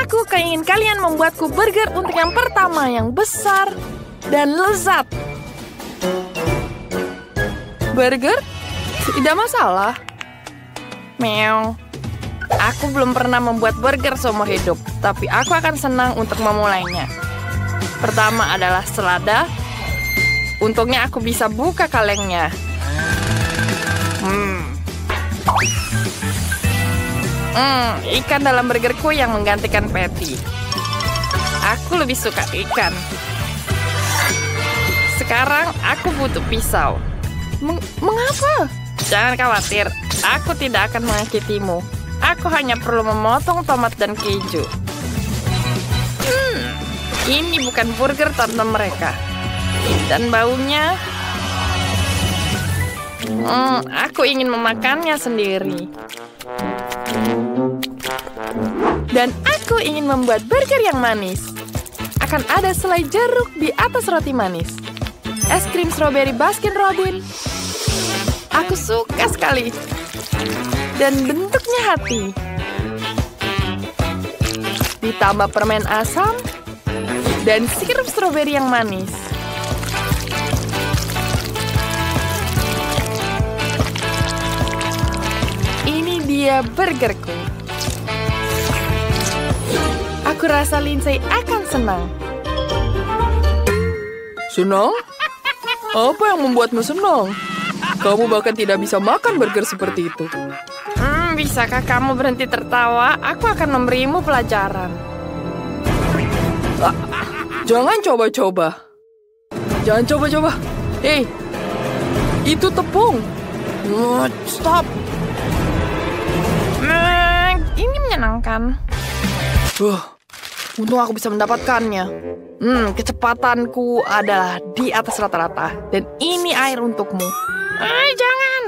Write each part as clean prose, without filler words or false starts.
Aku ingin kalian membuatku burger untuk yang pertama yang besar dan lezat. Burger? Tidak masalah. Meow. Aku belum pernah membuat burger seumur hidup, tapi aku akan senang untuk memulainya. Pertama adalah selada. Untungnya aku bisa buka kalengnya. Ikan dalam burgerku yang menggantikan patty. Aku lebih suka ikan. Sekarang aku butuh pisau. Mengapa? Jangan khawatir, aku tidak akan menyakitimu. Aku hanya perlu memotong tomat dan keju. Ini bukan burger tante mereka. Dan baunya... aku ingin memakannya sendiri. Dan aku ingin membuat burger yang manis. Akan ada selai jeruk di atas roti manis. Es krim strawberry Baskin Robbins. Aku suka sekali. Dan bentuknya hati. Ditambah permen asam dan sirup stroberi yang manis. Ini dia burgerku. Aku rasa Lindsay akan senang. Senang? Apa yang membuatmu senang? Kamu bahkan tidak bisa makan burger seperti itu. Bisakah kamu berhenti tertawa? Aku akan memberimu pelajaran. Jangan coba-coba. Jangan coba-coba. Hei, itu tepung. Stop. Ini menyenangkan. Untung aku bisa mendapatkannya. Kecepatanku adalah di atas rata-rata. Dan ini air untukmu. Jangan.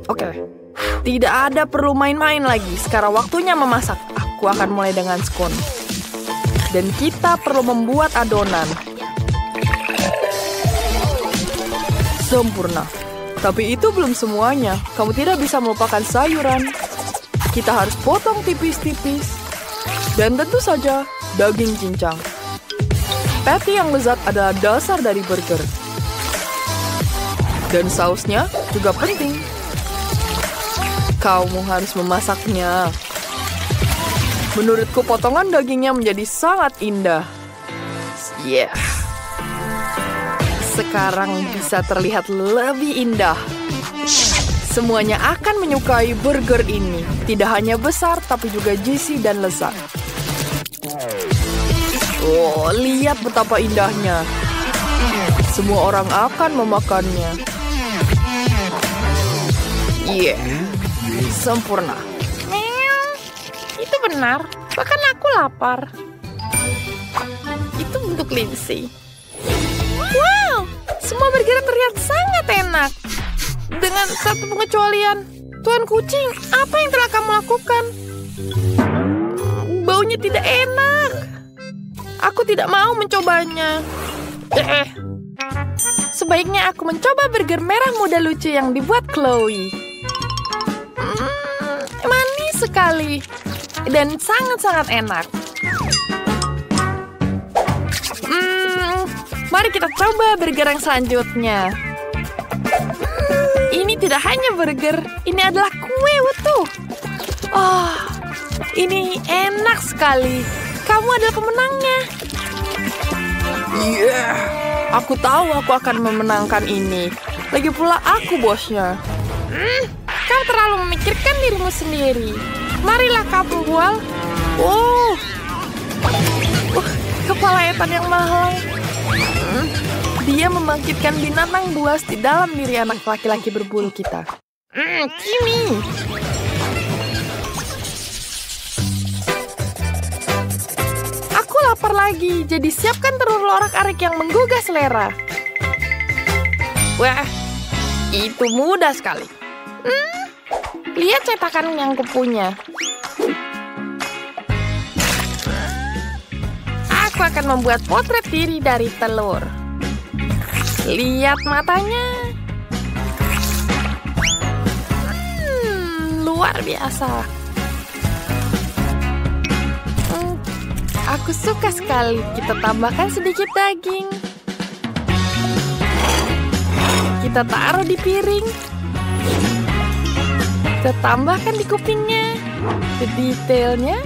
Oke. Tidak ada perlu main-main lagi. Sekarang waktunya memasak. Aku akan mulai dengan scone. Dan kita perlu membuat adonan. Sempurna. Tapi itu belum semuanya. Kamu tidak bisa melupakan sayuran. Kita harus potong tipis-tipis. Dan tentu saja daging cincang. Patty yang lezat adalah dasar dari burger. Dan sausnya juga penting. Kamu harus memasaknya. Menurutku potongan dagingnya menjadi sangat indah. Sekarang bisa terlihat lebih indah. Semuanya akan menyukai burger ini. Tidak hanya besar, tapi juga juicy dan lezat. Lihat betapa indahnya. Semua orang akan memakannya. Sempurna. Itu benar. Bahkan aku lapar. Itu untuk Lindsay. Wow, semua burger terlihat sangat enak. Dengan satu pengecualian. Tuan kucing, apa yang telah kamu lakukan? Baunya tidak enak. Aku tidak mau mencobanya. Sebaiknya aku mencoba burger merah muda lucu yang dibuat Chloe. Manis sekali. Dan sangat-sangat enak. Mari kita coba burger yang selanjutnya. Ini tidak hanya burger, ini adalah kue utuh. Ini enak sekali. Kamu adalah pemenangnya. Aku tahu aku akan memenangkan ini. Lagi pula aku bosnya. Kau terlalu memikirkan dirimu sendiri. Marilah kamu bual. Kepala Ethan yang mahal. Dia membangkitkan binatang buas di dalam diri anak laki-laki berbulu kita. Kimi. Aku lapar lagi, jadi siapkan telur lorak-arik yang menggugah selera. Wah, itu mudah sekali. Lihat cetakan yang kupunya. Aku akan membuat potret diri dari telur. Lihat matanya. Luar biasa. aku suka sekali. Kita tambahkan sedikit daging. Kita taruh di piring. Kita tambahkan di kupingnya. Detailnya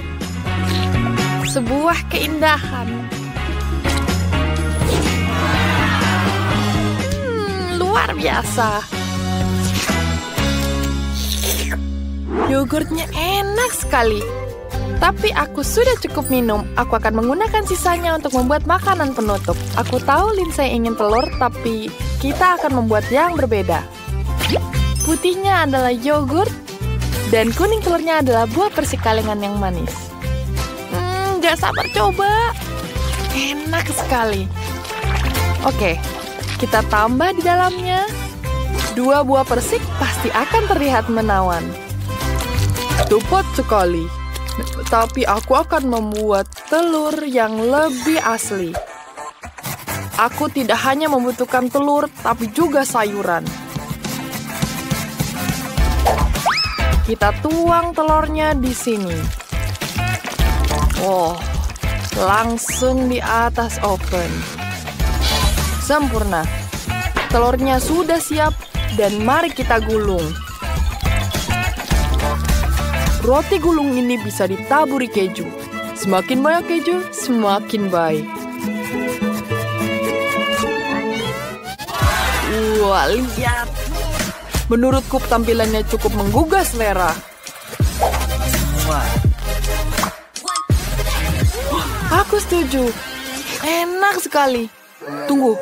sebuah keindahan. Luar biasa. Yogurtnya enak sekali. Tapi aku sudah cukup minum. Aku akan menggunakan sisanya untuk membuat makanan penutup. Aku tahu Lindsay ingin telur, tapi kita akan membuat yang berbeda. Putihnya adalah yogurt, dan kuning telurnya adalah buah persik kalengan yang manis. Gak sabar coba. Enak sekali. Oke, kita tambah di dalamnya. 2 buah persik pasti akan terlihat menawan. Tepat sekali. Tapi aku akan membuat telur yang lebih asli. Aku tidak hanya membutuhkan telur, tapi juga sayuran. Kita tuang telurnya di sini. Oh, langsung di atas oven. Sempurna. Telurnya sudah siap dan mari kita gulung. Roti gulung ini bisa ditaburi keju. Semakin banyak keju, semakin baik. Wah, lihat. Menurutku tampilannya cukup menggugah selera. Aku setuju. Enak sekali. Tunggu.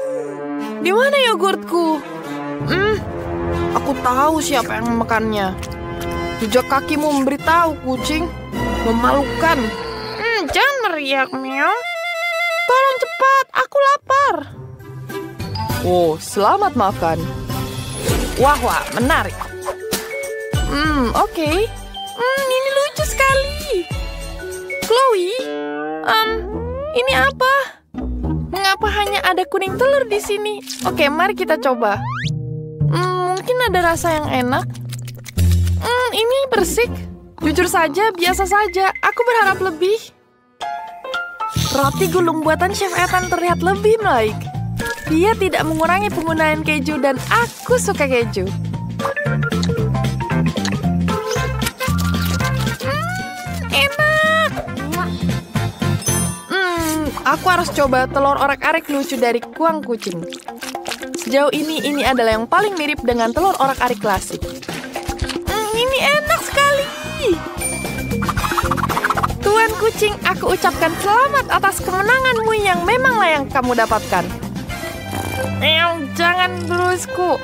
Di mana yogurtku? Aku tahu siapa yang memakannya. Jejak kakimu memberitahu, kucing. Memalukan. Jangan meriak, meow. Tolong cepat, aku lapar. Oh, selamat makan. Wah, menarik. Oke. Ini lucu sekali. Chloe, ini apa? Mengapa hanya ada kuning telur di sini? Oke, mari kita coba. Mungkin ada rasa yang enak. Ini persik. Jujur saja, biasa saja. Aku berharap lebih. Roti gulung buatan Chef Ethan terlihat lebih baik. Dia tidak mengurangi penggunaan keju dan aku suka keju. Enak. Aku harus coba telur orak-arik lucu dari kuang kucing. Sejauh ini adalah yang paling mirip dengan telur orak-arik klasik. Ini enak sekali. Tuan kucing, aku ucapkan selamat atas kemenanganmu yang memanglah yang kamu dapatkan. Jangan berusku.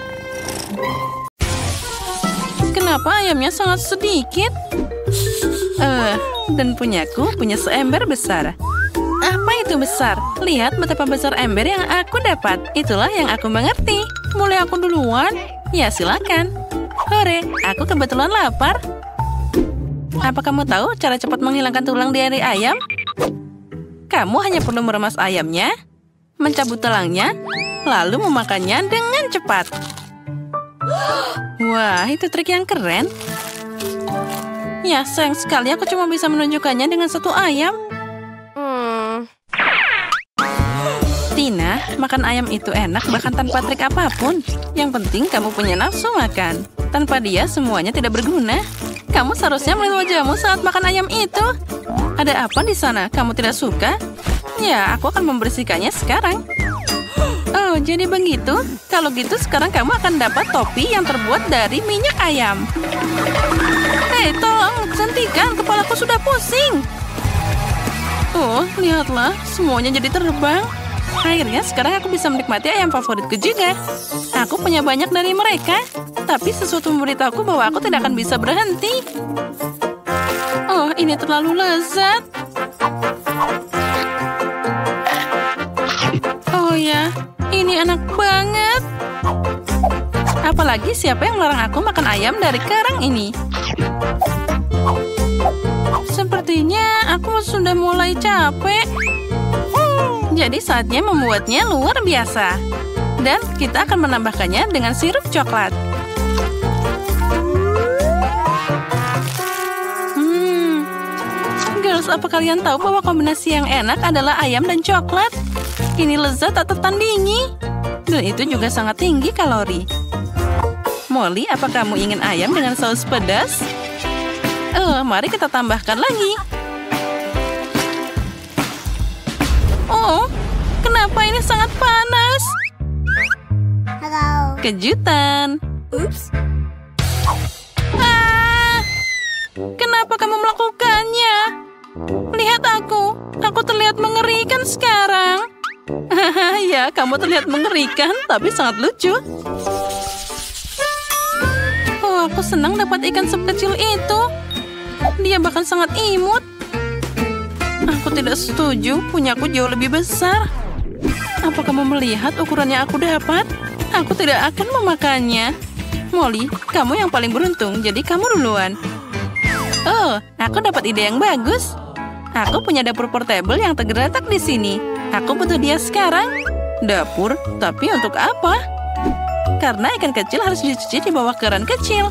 Kenapa ayamnya sangat sedikit? Dan punyaku punya seember besar. Apa itu besar? Lihat betapa besar ember yang aku dapat. Itulah yang aku mengerti. Mulai aku duluan? Ya, silakan. Hore, aku kebetulan lapar. Apa kamu tahu cara cepat menghilangkan tulang dari ayam? Kamu hanya perlu meremas ayamnya, mencabut tulangnya, lalu memakannya dengan cepat. Wah, itu trik yang keren. Ya, sayang sekali aku cuma bisa menunjukkannya dengan 1 ayam. Tina, makan ayam itu enak bahkan tanpa trik apapun. Yang penting kamu punya nafsu makan. Tanpa dia, semuanya tidak berguna. Kamu seharusnya melihat wajahmu saat makan ayam itu. Ada apa di sana? Kamu tidak suka? Ya, aku akan membersihkannya sekarang. Oh, jadi begitu? Kalau gitu, sekarang kamu akan dapat topi yang terbuat dari minyak ayam. Hei, tolong, hentikan. Kepalaku sudah pusing. Oh, lihatlah. Semuanya jadi terbang. Akhirnya sekarang aku bisa menikmati ayam favoritku juga. Aku punya banyak dari mereka. Tapi sesuatu memberitahuku bahwa aku tidak akan bisa berhenti. Oh, ini terlalu lezat. Oh ya, ini enak banget. Apalagi siapa yang melarang aku makan ayam dari karang ini? Sepertinya aku sudah mulai capek. Jadi saatnya membuatnya luar biasa. Dan kita akan menambahkannya dengan sirup coklat. Terus apa kalian tahu bahwa kombinasi yang enak adalah ayam dan coklat? Ini lezat tak tertandingi. Dan itu juga sangat tinggi kalori. Molly, apa kamu ingin ayam dengan saus pedas? Mari kita tambahkan lagi. Oh, kenapa ini sangat panas? Halo. Kejutan. Ups. Kenapa kamu melakukannya? Lihat aku terlihat mengerikan sekarang. Ya, kamu terlihat mengerikan, tapi sangat lucu. Oh, aku senang dapat ikan sekecil itu. Dia bahkan sangat imut. Aku tidak setuju, punyaku jauh lebih besar. Apa kamu melihat ukurannya aku dapat? Aku tidak akan memakannya. Molly, kamu yang paling beruntung, jadi kamu duluan. Oh, aku dapat ide yang bagus. Aku punya dapur portable yang tergeletak di sini. Aku butuh dia sekarang. Dapur? Tapi untuk apa? Karena ikan kecil harus dicuci di bawah keran kecil.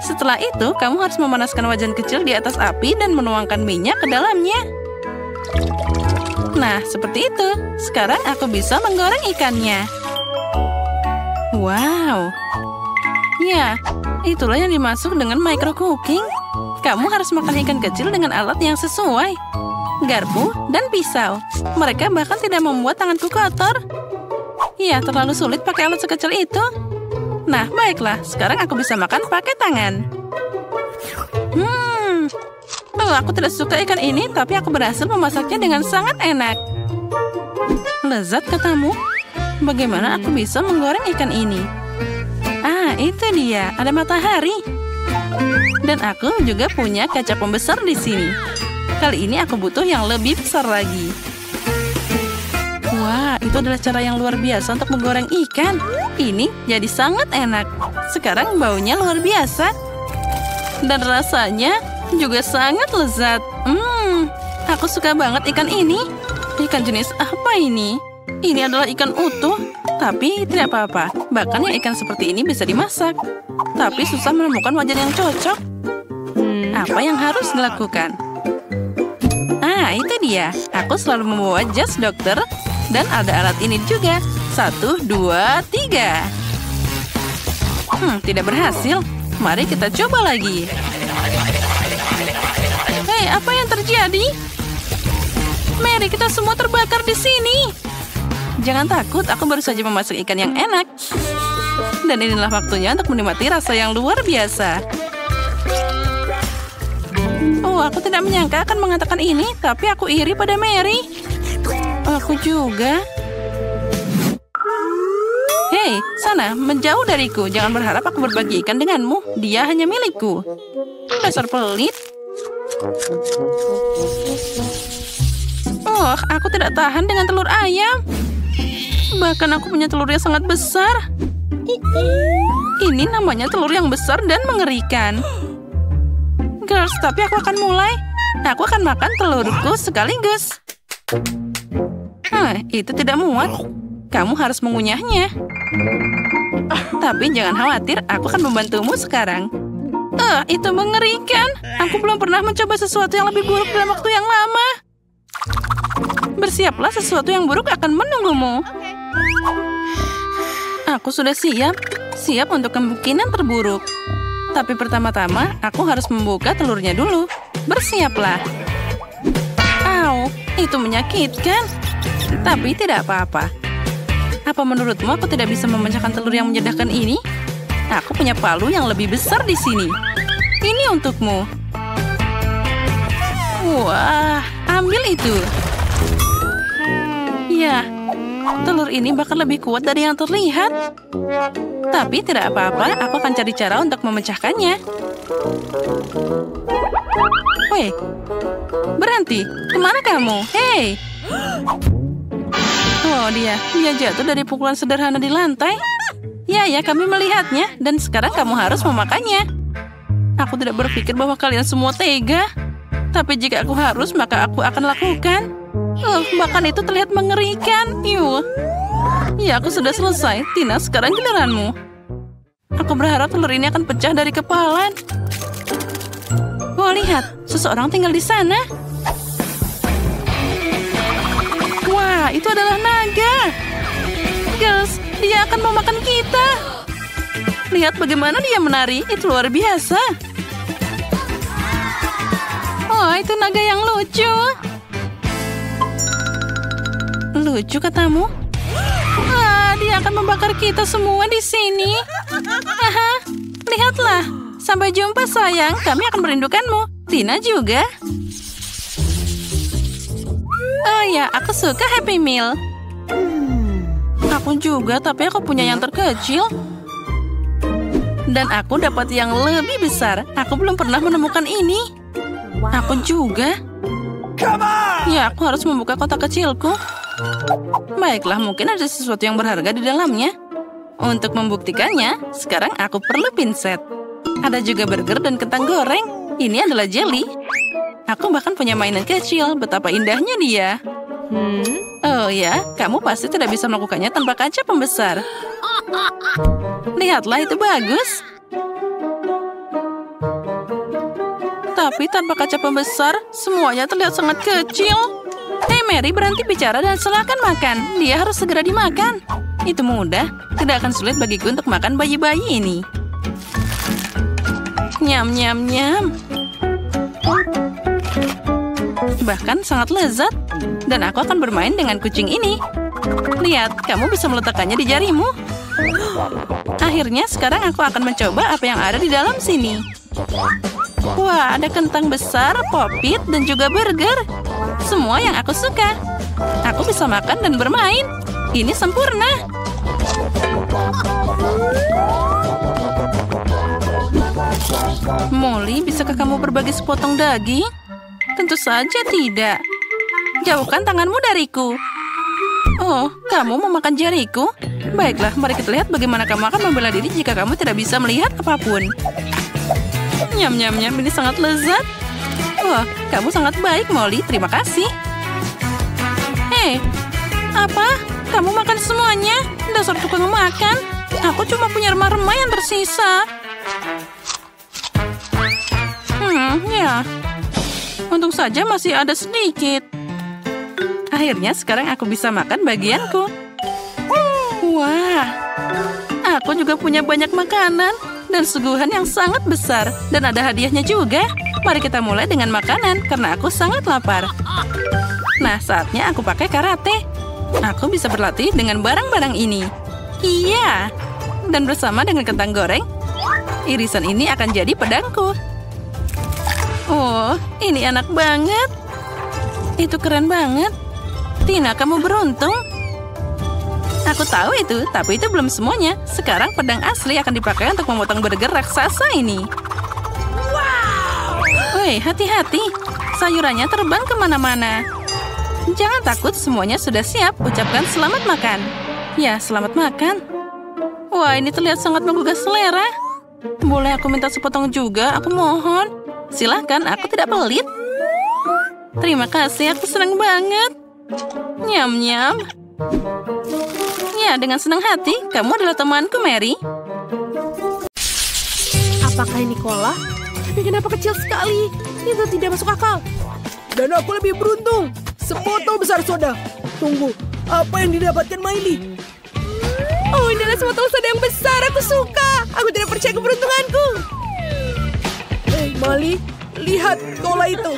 Setelah itu, kamu harus memanaskan wajan kecil di atas api dan menuangkan minyak ke dalamnya. Nah, seperti itu. Sekarang aku bisa menggoreng ikannya. Wow. Ya, itulah yang dimaksud dengan micro cooking. Kamu harus makan ikan kecil dengan alat yang sesuai. Garpu dan pisau. Mereka bahkan tidak membuat tanganku kotor. Ya, terlalu sulit pakai alat sekecil itu. Nah, baiklah. Sekarang aku bisa makan pakai tangan. Aku tidak suka ikan ini, tapi aku berhasil memasaknya dengan sangat enak. Lezat katamu? Bagaimana aku bisa menggoreng ikan ini? Itu dia. Ada matahari. Dan aku juga punya kaca pembesar di sini. Kali ini aku butuh yang lebih besar lagi. Wah, itu adalah cara yang luar biasa untuk menggoreng ikan. Ini jadi sangat enak. Sekarang baunya luar biasa. Dan rasanya juga sangat lezat. Aku suka banget ikan ini. Ikan jenis apa ini? Ini adalah ikan utuh. Tapi tidak apa-apa. Bahkan yang ikan seperti ini bisa dimasak. Tapi susah menemukan wajan yang cocok. Apa yang harus dilakukan? Itu dia. Aku selalu membawa jas dokter. Dan ada alat ini juga. 1, 2, 3. Tidak berhasil. Mari kita coba lagi. Hei, apa yang terjadi? Mary, kita semua terbakar di sini. Jangan takut, aku baru saja memasak ikan yang enak. Dan inilah waktunya untuk menikmati rasa yang luar biasa. Oh, aku tidak menyangka akan mengatakan ini, tapi aku iri pada Mary. Aku juga. Hei, sana, menjauh dariku. Jangan berharap aku berbagi ikan denganmu. Dia hanya milikku. Dasar pelit. Oh, aku tidak tahan dengan telur ayam. Bahkan aku punya telur yang sangat besar. Ini namanya telur yang besar dan mengerikan. Girls, tapi aku akan mulai. Aku akan makan telurku sekaligus. Itu tidak muat. Kamu harus mengunyahnya. Tapi jangan khawatir, aku akan membantumu sekarang. Itu mengerikan. Aku belum pernah mencoba sesuatu yang lebih buruk dalam waktu yang lama. Bersiaplah, sesuatu yang buruk akan menunggumu. Aku sudah siap. Siap untuk kemungkinan terburuk. Tapi pertama-tama, aku harus membuka telurnya dulu. Bersiaplah. Au, itu menyakitkan. Tapi tidak apa-apa. Apa menurutmu aku tidak bisa memecahkan telur yang menyedihkan ini? Aku punya palu yang lebih besar di sini. Ini untukmu. Wah, ambil itu. Ya, telur ini bahkan lebih kuat dari yang terlihat. Tapi tidak apa-apa, aku akan cari cara untuk memecahkannya. Weh, berhenti. Kemana kamu? Hei! Oh, dia jatuh dari pukulan sederhana di lantai. Ya, kami melihatnya. Dan sekarang kamu harus memakannya. Aku tidak berpikir bahwa kalian semua tega. Tapi jika aku harus, maka aku akan lakukan. Bahkan itu terlihat mengerikan. Ya, aku sudah selesai. Tina, sekarang giliranmu. Aku berharap telur ini akan pecah dari kepala. Wah, lihat. seseorang tinggal di sana. Wah, itu adalah naga. Girls, dia akan memakan kita. Lihat bagaimana dia menari, itu luar biasa. Oh, itu naga yang lucu. Lucu katamu? Wah, dia akan membakar kita semua di sini. Haha, lihatlah. Sampai jumpa sayang, kami akan merindukanmu. Tina juga. Oh ya, aku suka Happy Meal. Aku juga, tapi aku punya yang terkecil. Dan aku dapat yang lebih besar. Aku belum pernah menemukan ini. Aku juga. Ya, aku harus membuka kotak kecilku. Baiklah, mungkin ada sesuatu yang berharga di dalamnya. Untuk membuktikannya, sekarang aku perlu pinset. Ada juga burger dan kentang goreng. Ini adalah jelly. Aku bahkan punya mainan kecil. Betapa indahnya dia. Oh ya, kamu pasti tidak bisa melakukannya tanpa kaca pembesar. Lihatlah, itu bagus. Tapi tanpa kaca pembesar, semuanya terlihat sangat kecil. Hei Mary, berhenti bicara dan silakan makan. Dia harus segera dimakan. Itu mudah. Tidak akan sulit bagiku untuk makan bayi-bayi ini. Nyam, nyam, nyam. Bahkan sangat lezat. Dan aku akan bermain dengan kucing ini. Lihat, kamu bisa meletakkannya di jarimu. Akhirnya, sekarang aku akan mencoba apa yang ada di dalam sini. Wah, ada kentang besar, popit, dan juga burger. Semua yang aku suka. Aku bisa makan dan bermain. Ini sempurna. Molly, bisakah kamu berbagi sepotong daging? Tentu saja tidak. Jauhkan tanganmu dariku. Oh, kamu mau makan jariku? Baiklah, mari kita lihat bagaimana kamu akan membela diri jika kamu tidak bisa melihat apapun. Nyam, nyam, nyam, ini sangat lezat. Wah, kamu sangat baik, Molly. Terima kasih. Hei, apa? Kamu makan semuanya? Dasar tukang makan. Aku cuma punya remah-remah yang tersisa. Ya. Untung saja masih ada sedikit. Akhirnya sekarang aku bisa makan bagianku. Wah, aku juga punya banyak makanan dan suguhan yang sangat besar. Dan ada hadiahnya juga. Mari kita mulai dengan makanan karena aku sangat lapar. Nah, saatnya aku pakai karate. Aku bisa berlatih dengan barang-barang ini. Iya. Dan bersama dengan kentang goreng, irisan ini akan jadi pedangku. Oh, ini enak banget. Itu keren banget. Tina, kamu beruntung. Aku tahu itu, tapi itu belum semuanya. Sekarang pedang asli akan dipakai untuk memotong burger raksasa ini. Wow! Woi, hati-hati. Sayurannya terbang kemana-mana. Jangan takut, semuanya sudah siap. Ucapkan selamat makan. Ya, selamat makan. Wah, ini terlihat sangat menggugah selera. Boleh aku minta sepotong juga? Aku mohon. Silakan, aku tidak pelit. Terima kasih, aku senang banget. Nyam-nyam. Ya, dengan senang hati, kamu adalah temanku, Mary. Apakah ini cola? Tapi kenapa kecil sekali? Itu tidak masuk akal. Dan aku lebih beruntung. Sebotol besar soda. Tunggu, apa yang didapatkan Miley? Oh, ini adalah sebotol soda yang besar. Aku suka. Aku tidak percaya keberuntunganku. Hei, Miley, lihat cola itu.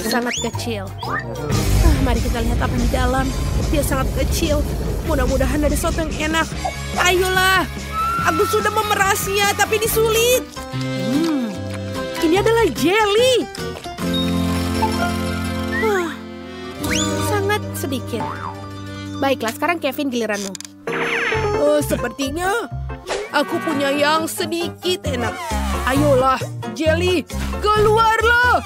Sangat kecil. Mari kita lihat apa di dalam. Dia sangat kecil. Mudah-mudahan ada sesuatu yang enak. Ayolah. Aku sudah memerasnya, tapi ini sulit. Ini adalah jelly. Sangat sedikit. Baiklah, sekarang Kevin giliranmu. Sepertinya aku punya yang sedikit enak. Ayolah, jelly, keluarlah.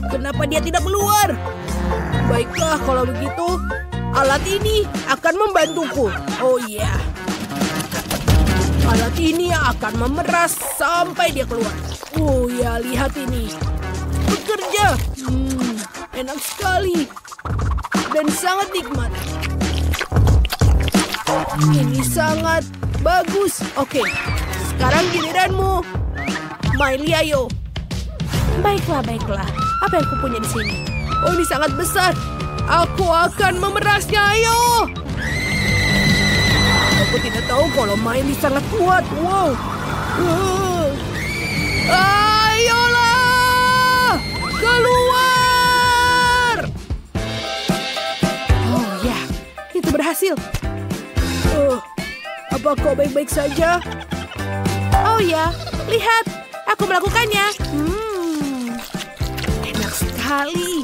Kenapa dia tidak keluar? Baiklah, kalau begitu, alat ini akan membantuku. Oh iya. Alat ini akan memeras sampai dia keluar. Oh ya, lihat ini. Bekerja. Enak sekali. Dan sangat nikmat. Ini sangat bagus. Oke, sekarang giliranmu. Miley, ayo. Baiklah. Apa yang kupunya di sini? Oh, ini sangat besar. Aku akan memerasnya, ayo. Aku tidak tahu kalau Miley sangat kuat. Wow. Ayolah, keluar. Oh ya, itu berhasil. Apa kau baik-baik saja? Oh ya, lihat, aku melakukannya. Enak sekali.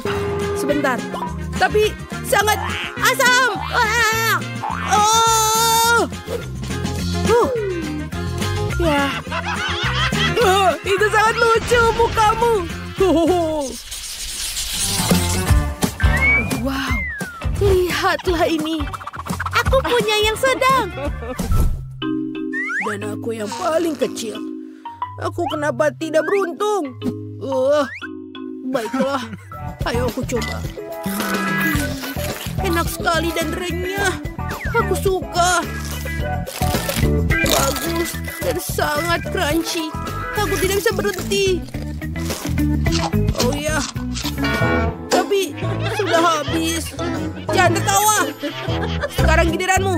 Sebentar, tapi sangat asam. Ya, itu sangat lucu mukamu. Wow, lihatlah ini. Aku punya yang sedang. Dan aku yang paling kecil. Aku kenapa tidak beruntung? Baiklah, ayo aku coba. Enak sekali dan renyah. Aku suka. Bagus dan sangat crunchy. Aku tidak bisa berhenti. Oh ya, tapi sudah habis. Jangan tertawa. Sekarang giliranmu.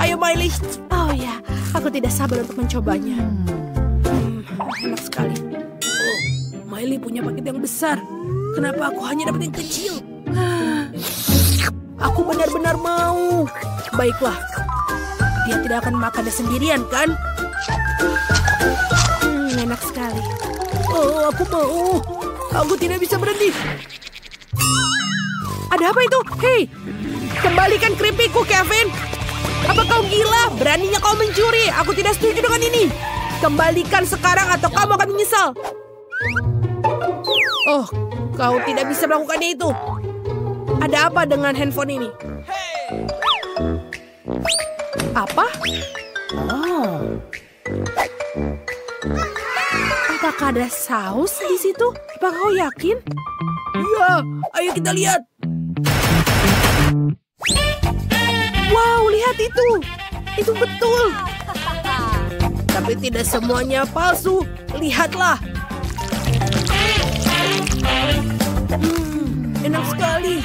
Ayo Miley. Oh ya, aku tidak sabar untuk mencobanya. Enak sekali. Oh, Miley punya paket yang besar. Kenapa aku hanya dapat yang kecil? Aku benar-benar mau. Baiklah. Dia tidak akan makannya sendirian, kan? Enak sekali. Oh, aku mau. Aku tidak bisa berhenti. Ada apa itu? Hei, kembalikan keripikku, Kevin. Apa kau gila? Beraninya kau mencuri. Aku tidak setuju dengan ini. Kembalikan sekarang atau kamu akan menyesal. Oh, kau tidak bisa melakukannya itu. Ada apa dengan handphone ini? Apa? Oh. Apakah ada saus di situ? Apakah kau yakin? Iya, ayo kita lihat. Wow, lihat itu. Itu betul. Tapi tidak semuanya palsu. Lihatlah. Enak sekali.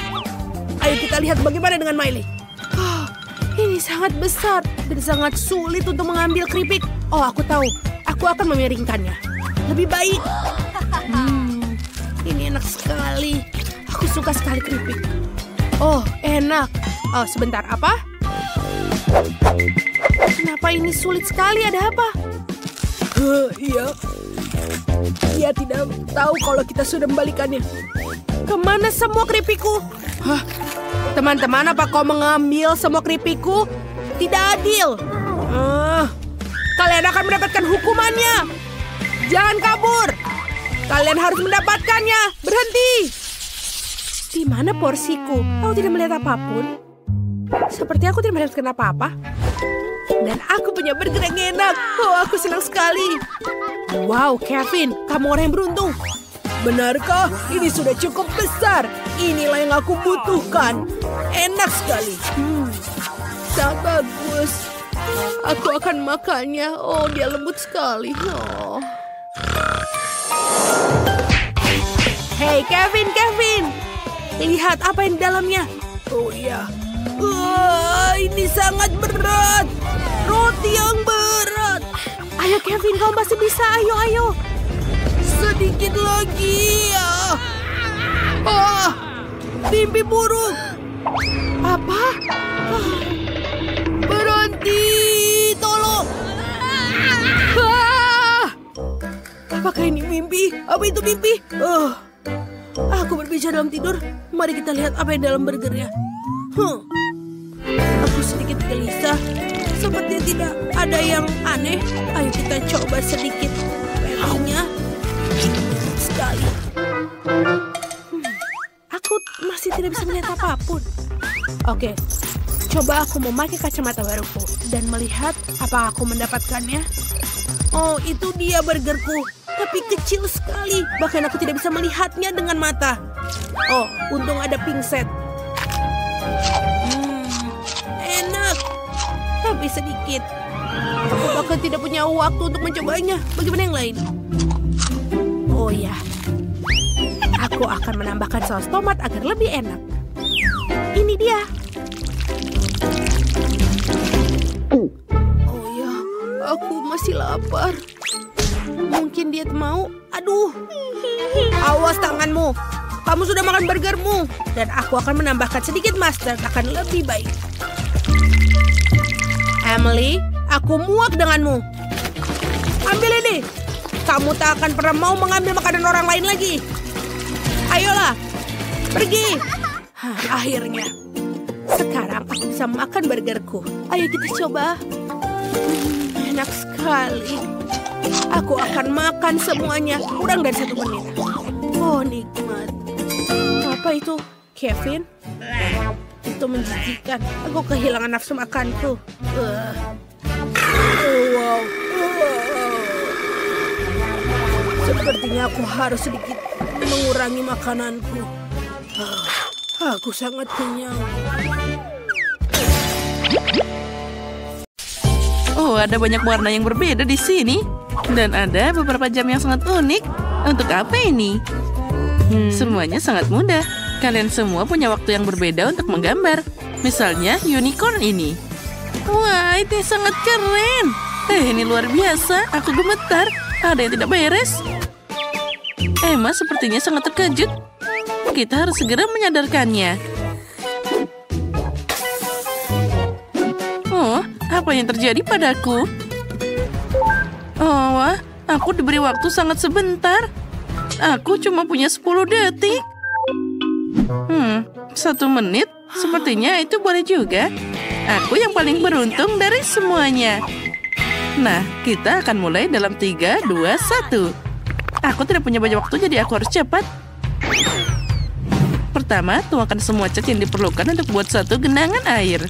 Ayo kita lihat bagaimana dengan Miley. Ini sangat besar dan sangat sulit untuk mengambil keripik. Oh, aku tahu. Aku akan memiringkannya. Lebih baik. Ini enak sekali. Aku suka sekali keripik. Oh, enak. Oh, sebentar. Apa? Kenapa ini sulit sekali? Ada apa? Iya. Dia tidak tahu kalau kita sudah membalikannya. Kemana semua keripikku? Teman-teman, apa kau mengambil semua keripikku? Tidak adil. Kalian akan mendapatkan hukumannya. Jangan kabur. Kalian harus mendapatkannya. Berhenti. Di mana porsiku? Aku tidak melihat apapun. Seperti aku tidak mendapatkan apa-apa. Dan aku punya burger yang enak. Oh, aku senang sekali. Wow, Kevin, kamu orang yang beruntung. Benarkah? Ini sudah cukup besar. Inilah yang aku butuhkan. Enak sekali. Sangat bagus. Aku akan makannya. Oh, dia lembut sekali. Oh. Hey, Kevin. Lihat apa yang di dalamnya. Oh iya. Ini sangat berat. Roti yang berat. Ayo, Kevin, kau masih bisa. Ayo. Sedikit lagi ya. Mimpi buruk. Apa? Berhenti, tolong. Apakah ini mimpi? Apa itu mimpi? Aku berbicara dalam tidur. Mari kita lihat apa yang dalam burgernya. Aku sedikit gelisah. Sepertinya tidak ada yang aneh. Ayo kita coba sedikit patty-nya. Sekali. Aku masih tidak bisa melihat apapun. Oke, coba aku memakai kacamata baruku dan melihat apa aku mendapatkannya. Oh, itu dia burgerku, tapi kecil sekali. Bahkan aku tidak bisa melihatnya dengan mata. Oh, untung ada pingset. Enak, tapi sedikit. Aku bahkan tidak punya waktu untuk mencobanya. Bagaimana yang lain? Oh ya, aku akan menambahkan saus tomat agar lebih enak. Ini dia. Oh ya, aku masih lapar. Mungkin dia mau. Aduh. Awas tanganmu. Kamu sudah makan burgermu. Dan aku akan menambahkan sedikit mustard, akan lebih baik. Emily, aku muak denganmu. Ambil ini. Kamu tak akan pernah mau mengambil makanan orang lain lagi. Ayolah, pergi. Akhirnya, sekarang aku bisa makan burgerku. Ayo kita coba. Enak sekali. Aku akan makan semuanya, kurang dari 1 menit. Oh, nikmat. Apa itu, Kevin? Itu menjijikan. Aku kehilangan nafsu makanku. Wow. Sepertinya aku harus sedikit mengurangi makananku. Aku sangat kenyang. Oh, ada banyak warna yang berbeda di sini. Dan ada beberapa jam yang sangat unik. Untuk apa ini? Semuanya sangat mudah. Kalian semua punya waktu yang berbeda untuk menggambar. Misalnya unicorn ini. Wah, ini sangat keren. Ini luar biasa. Aku gemetar. Ada yang tidak beres. Emma sepertinya sangat terkejut. Kita harus segera menyadarkannya. Oh, apa yang terjadi padaku? Oh, wah, aku diberi waktu sangat sebentar. Aku cuma punya 10 detik. 1 menit? Sepertinya itu boleh juga. Aku yang paling beruntung dari semuanya. Nah, kita akan mulai dalam 3, 2, 1. Aku tidak punya banyak waktu, jadi aku harus cepat. Pertama, tuangkan semua cat yang diperlukan untuk buat satu genangan air.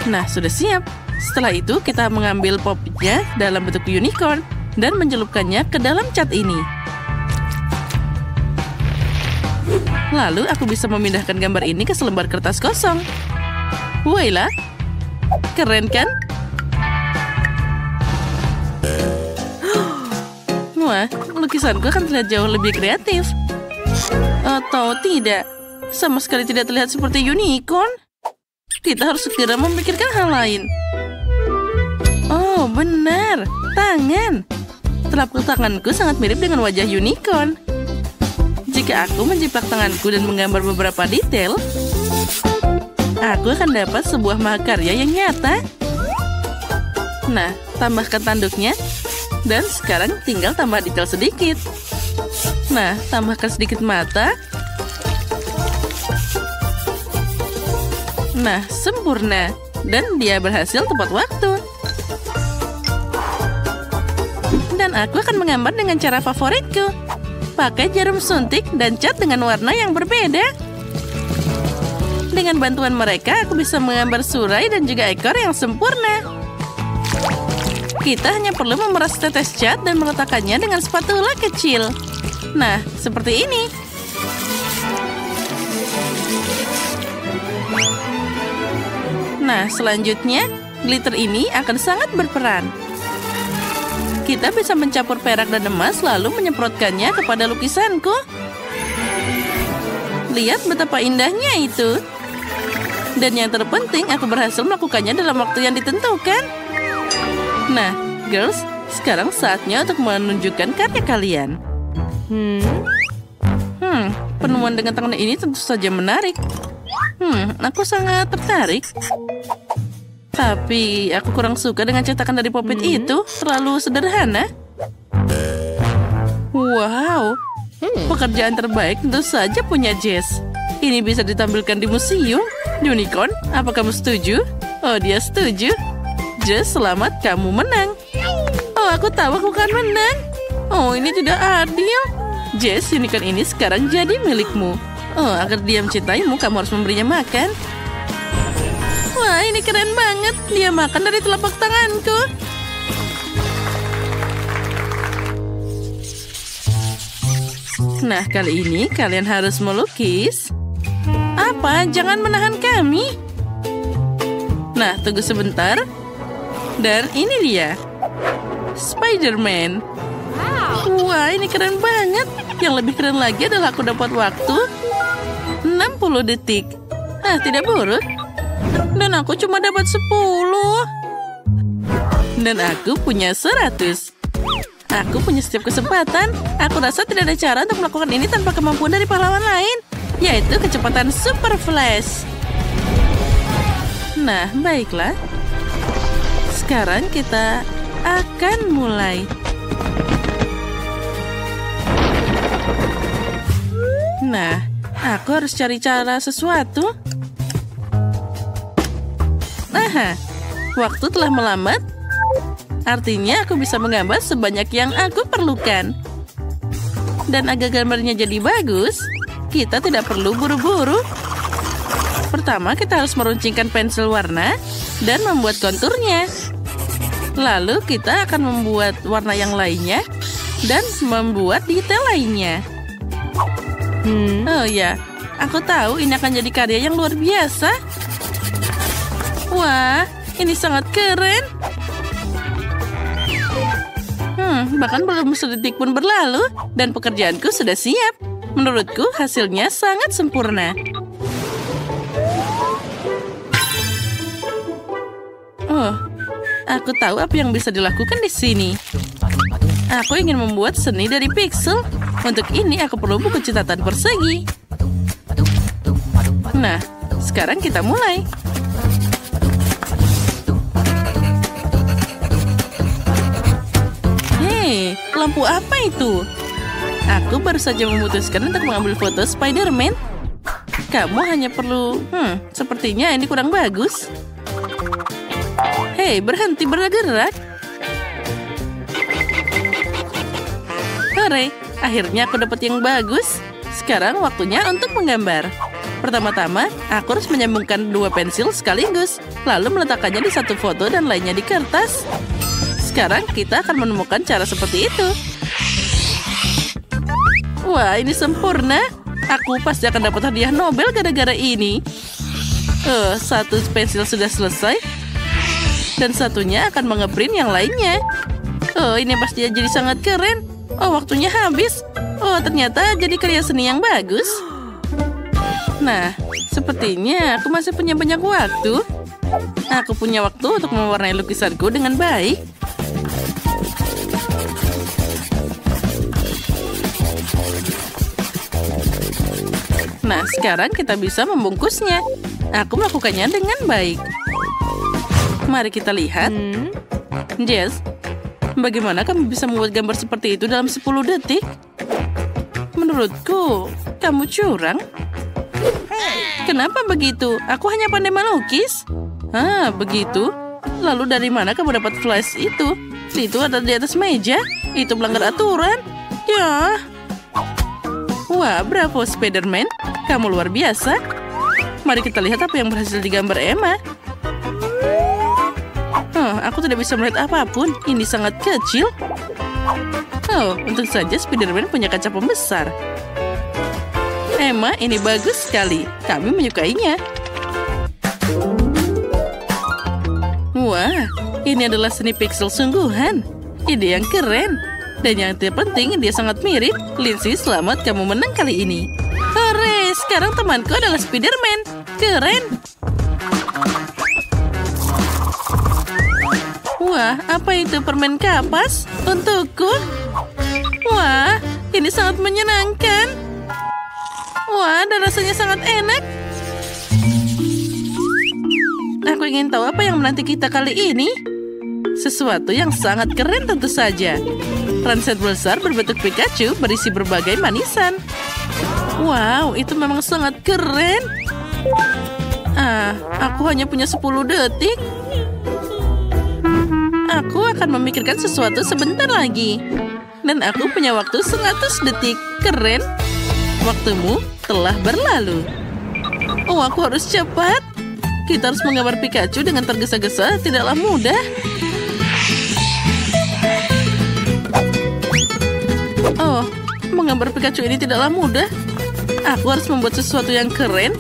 Nah, sudah siap. Setelah itu, kita mengambil popnya dalam bentuk unicorn dan mencelupkannya ke dalam cat ini. Lalu, aku bisa memindahkan gambar ini ke selembar kertas kosong. Wailah, keren kan? Wah, lukisanku akan terlihat jauh lebih kreatif. Atau tidak, sama sekali tidak terlihat seperti unicorn. Kita harus segera memikirkan hal lain. Oh, benar. Tangan. Telapak tanganku sangat mirip dengan wajah unicorn. Jika aku menjiplak tanganku dan menggambar beberapa detail, aku akan dapat sebuah mahakarya yang nyata. Nah, tambahkan tanduknya. Dan sekarang tinggal tambah detail sedikit. Nah, tambahkan sedikit mata. Nah, sempurna. Dan dia berhasil tepat waktu. Dan aku akan menggambar dengan cara favoritku. Pakai jarum suntik dan cat dengan warna yang berbeda. Dengan bantuan mereka, aku bisa menggambar surai dan juga ekor yang sempurna. Kita hanya perlu memeras tetes cat dan meletakkannya dengan spatula kecil. Nah, seperti ini. Nah, selanjutnya, glitter ini akan sangat berperan. Kita bisa mencampur perak dan emas lalu menyemprotkannya kepada lukisanku. Lihat betapa indahnya itu. Dan yang terpenting, aku berhasil melakukannya dalam waktu yang ditentukan. Nah, girls, sekarang saatnya untuk menunjukkan karya kalian. Penemuan dengan tangan ini tentu saja menarik. Aku sangat tertarik. Tapi aku kurang suka dengan cetakan dari Pop-It itu. Terlalu sederhana. Wow, pekerjaan terbaik tentu saja punya Jess. Ini bisa ditampilkan di museum. Unicorn, apa kamu setuju? Oh, dia setuju. Jess, selamat, kamu menang. Oh, aku tahu aku akan menang. Oh, ini tidak adil. Jess, unicorn ini sekarang jadi milikmu. Oh, agar dia mencintaimu, kamu harus memberinya makan. Wah, ini keren banget. Dia makan dari telapak tanganku. Nah, kali ini kalian harus melukis. Apa? Jangan menahan kami. Nah, tunggu sebentar. Dan ini dia, Spider-Man. Wah, ini keren banget. Yang lebih keren lagi adalah aku dapat waktu 60 detik. Tidak buruk. Dan aku cuma dapat 10. Dan aku punya 100. Aku punya setiap kesempatan. Aku rasa tidak ada cara untuk melakukan ini tanpa kemampuan dari pahlawan lain, yaitu kecepatan Super Flash. Nah, baiklah. Sekarang kita akan mulai. Nah, aku harus cari cara sesuatu. Waktu telah melambat. Artinya aku bisa menggambar sebanyak yang aku perlukan. Dan agar gambarnya jadi bagus, kita tidak perlu buru-buru. Pertama, kita harus meruncingkan pensil warna dan membuat konturnya. Lalu kita akan membuat warna yang lainnya dan membuat detail lainnya. Oh ya, aku tahu ini akan jadi karya yang luar biasa. Wah, ini sangat keren. Bahkan belum sedetik pun berlalu dan pekerjaanku sudah siap. Menurutku hasilnya sangat sempurna. Oh, aku tahu apa yang bisa dilakukan di sini. Aku ingin membuat seni dari pixel. Untuk ini aku perlu buku catatan persegi. Nah, sekarang kita mulai. Hei, lampu apa itu? Aku baru saja memutuskan untuk mengambil foto Spider-Man. Kamu hanya perlu... sepertinya ini kurang bagus. Hei, berhenti bergerak. Hore, akhirnya aku dapat yang bagus. Sekarang waktunya untuk menggambar. Pertama-tama, aku harus menyambungkan dua pensil sekaligus, lalu meletakkannya di satu foto dan lainnya di kertas. Sekarang kita akan menemukan cara seperti itu. Wah, ini sempurna. Aku pasti akan dapat hadiah Nobel gara-gara ini. Satu pensil sudah selesai. Dan satunya akan mengeprint yang lainnya. Ini pasti jadi sangat keren. Waktunya habis. Ternyata jadi karya seni yang bagus. Nah, sepertinya aku masih punya banyak waktu. Aku punya waktu untuk mewarnai lukisanku dengan baik. Nah, sekarang kita bisa membungkusnya. Aku melakukannya dengan baik. Mari kita lihat. Jess, bagaimana kamu bisa membuat gambar seperti itu dalam 10 detik? Menurutku, kamu curang. Kenapa begitu? Aku hanya pandai melukis. Begitu? Lalu dari mana kamu dapat flash itu? Itu ada di atas meja. Itu melanggar aturan. Ya. Wah, bravo Spider-Man. Kamu luar biasa. Mari kita lihat apa yang berhasil digambar Emma. Aku tidak bisa melihat apapun. Ini sangat kecil. Untung saja Spider-Man punya kaca pembesar. Emma, ini bagus sekali. Kami menyukainya. Wah, ini adalah seni pixel sungguhan. Ide yang keren. Dan yang terpenting, dia sangat mirip. Lindsay, selamat kamu menang kali ini. Hore, sekarang temanku adalah Spider-Man. Keren. Wah, apa itu permen kapas? Untukku? Wah, ini sangat menyenangkan. Wah, dan rasanya sangat enak. Aku ingin tahu apa yang menanti kita kali ini. Sesuatu yang sangat keren tentu saja. Ransel besar berbentuk Pikachu berisi berbagai manisan. Wow, itu memang sangat keren. Aku hanya punya 10 detik. Aku akan memikirkan sesuatu sebentar lagi. Dan aku punya waktu 100 detik. Keren. Waktumu telah berlalu. Aku harus cepat. Kita harus menggambar Pikachu dengan tergesa-gesa. Tidaklah mudah. Menggambar Pikachu ini tidaklah mudah. Aku harus membuat sesuatu yang keren.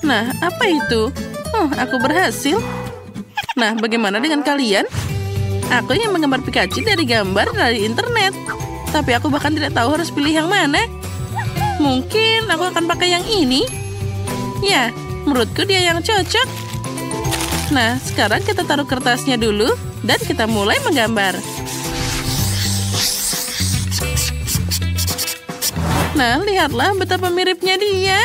Nah, apa itu? Oh, aku berhasil. Nah, bagaimana dengan kalian? Aku yang menggambar Pikachu dari gambar dari internet. Tapi aku bahkan tidak tahu harus pilih yang mana. Mungkin aku akan pakai yang ini. Ya, menurutku dia yang cocok. Nah, sekarang kita taruh kertasnya dulu dan kita mulai menggambar. Nah, lihatlah betapa miripnya dia.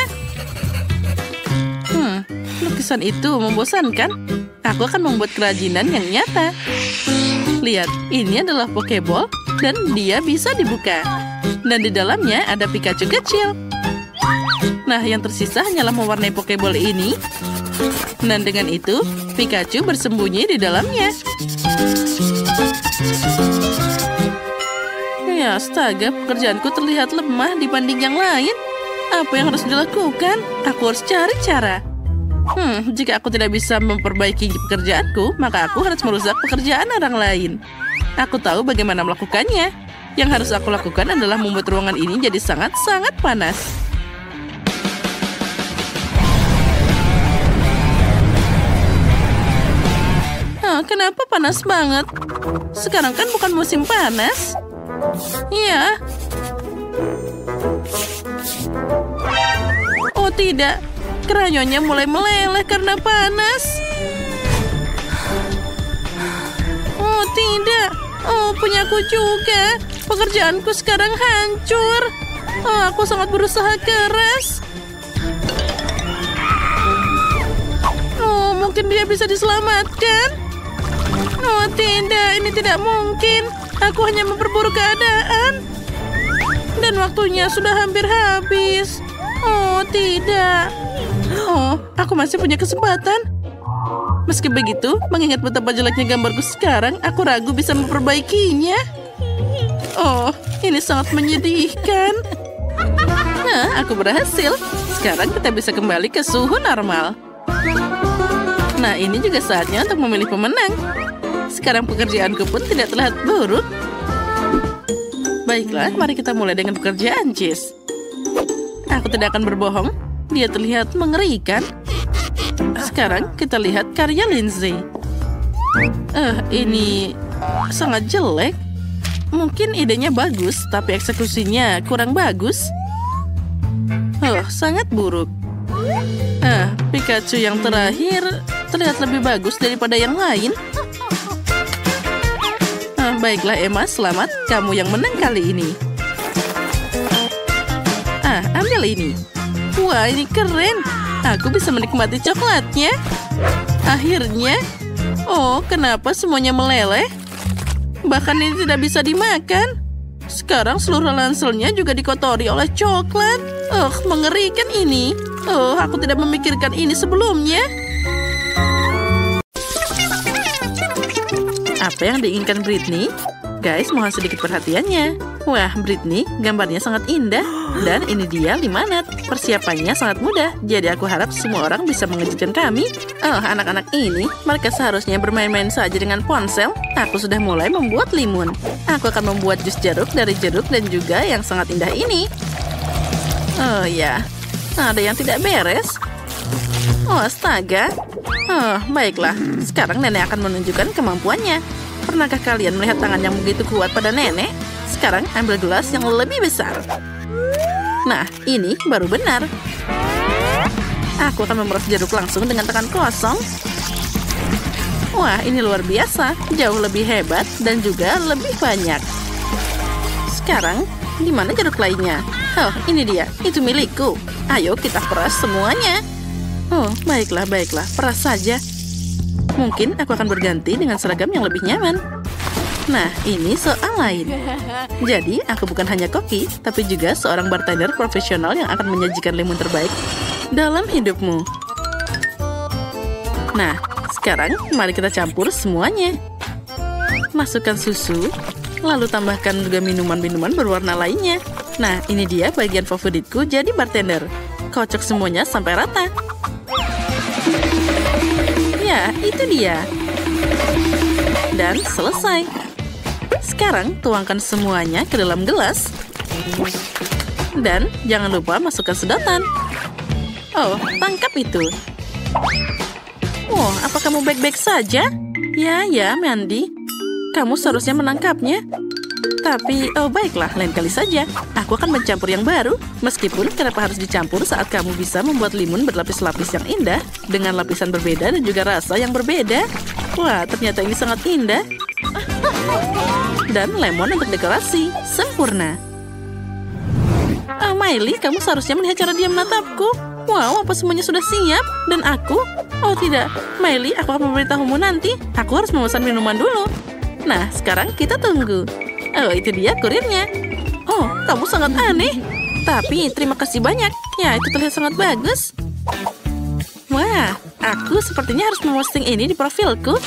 Lukisan itu membosankan. Aku akan membuat kerajinan yang nyata. Lihat, ini adalah Pokeball dan dia bisa dibuka. Dan di dalamnya ada Pikachu kecil. Nah, yang tersisa hanyalah mewarnai Pokeball ini. Dan dengan itu, Pikachu bersembunyi di dalamnya. Ya, astaga, pekerjaanku terlihat lemah dibanding yang lain. Apa yang harus dilakukan? Aku harus cari cara. Jika aku tidak bisa memperbaiki pekerjaanku, maka aku harus merusak pekerjaan orang lain. Aku tahu bagaimana melakukannya. Yang harus aku lakukan adalah membuat ruangan ini jadi sangat-sangat panas. Kenapa panas banget? Sekarang kan bukan musim panas. Iya. Oh tidak, krayonnya mulai meleleh karena panas. Oh tidak, oh punyaku juga. Pekerjaanku sekarang hancur. Oh, aku sangat berusaha keras. Oh, mungkin dia bisa diselamatkan. Oh tidak, ini tidak mungkin. Aku hanya memperburuk keadaan. Dan waktunya sudah hampir habis. Oh tidak. Oh, aku masih punya kesempatan. Meski begitu, mengingat betapa jeleknya gambarku sekarang, aku ragu bisa memperbaikinya. Oh, ini sangat menyedihkan. Nah, aku berhasil. Sekarang kita bisa kembali ke suhu normal. Nah, ini juga saatnya untuk memilih pemenang. Sekarang pekerjaanku pun tidak terlihat buruk. Baiklah, mari kita mulai dengan pekerjaan Cheese. Aku tidak akan berbohong. Dia terlihat mengerikan. Sekarang kita lihat karya Lindsay. Ini sangat jelek. Mungkin idenya bagus, tapi eksekusinya kurang bagus. Sangat buruk. Pikachu yang terakhir terlihat lebih bagus daripada yang lain. Baiklah Emma, selamat. Kamu yang menang kali ini. Ambil ini. Wah, ini keren. Aku bisa menikmati coklatnya. Akhirnya. Oh, kenapa semuanya meleleh? Bahkan ini tidak bisa dimakan. Sekarang seluruh ranselnya juga dikotori oleh coklat. Mengerikan ini. Aku tidak memikirkan ini sebelumnya. Apa yang diinginkan Britney? Guys, mohon sedikit perhatiannya. Wah, Britney, gambarnya sangat indah. Dan ini dia limonade. Persiapannya sangat mudah. Jadi aku harap semua orang bisa mengejutkan kami. Anak-anak ini, mereka seharusnya bermain-main saja dengan ponsel. Aku sudah mulai membuat limun. Aku akan membuat jus jeruk dari jeruk dan juga yang sangat indah ini. Oh ya, ada yang tidak beres. Oh, astaga. Baiklah. Sekarang nenek akan menunjukkan kemampuannya. Pernahkah kalian melihat tangan yang begitu kuat pada nenek? Sekarang ambil gelas yang lebih besar. Nah, ini baru benar. Aku akan memeras jeruk langsung dengan tangan kosong. Wah, ini luar biasa. Jauh lebih hebat dan juga lebih banyak. Sekarang, di mana jeruk lainnya? Ini dia. Itu milikku. Ayo kita peras semuanya. Baiklah. Peras saja. Mungkin aku akan berganti dengan seragam yang lebih nyaman. Nah, ini soal lain. Jadi, aku bukan hanya koki, tapi juga seorang bartender profesional yang akan menyajikan limun terbaik dalam hidupmu. Nah, sekarang mari kita campur semuanya. Masukkan susu, lalu tambahkan juga minuman-minuman berwarna lainnya. Nah, ini dia bagian favoritku jadi bartender. Kocok semuanya sampai rata. Ya, itu dia. Dan selesai. Sekarang tuangkan semuanya ke dalam gelas. Dan jangan lupa masukkan sedotan. Oh, tangkap itu. Wah, apa kamu baik-baik saja? Ya, Mandy. Kamu seharusnya menangkapnya. Tapi, oh baiklah, lain kali saja. Aku akan mencampur yang baru. Meskipun kenapa harus dicampur saat kamu bisa membuat limun berlapis-lapis yang indah dengan lapisan berbeda dan juga rasa yang berbeda. Wah, ternyata ini sangat indah. Dan lemon untuk dekorasi. Sempurna. Miley, kamu seharusnya melihat cara dia menatapku. Wow, apa semuanya sudah siap? Dan aku? Oh tidak, Miley, aku akan memberitahumu nanti. Aku harus memesan minuman dulu. Nah, sekarang kita tunggu. Oh, itu dia kurirnya. Oh, kamu sangat aneh. Tapi terima kasih banyak. Ya, itu terlihat sangat bagus. Wah, aku sepertinya harus memposting ini di profilku.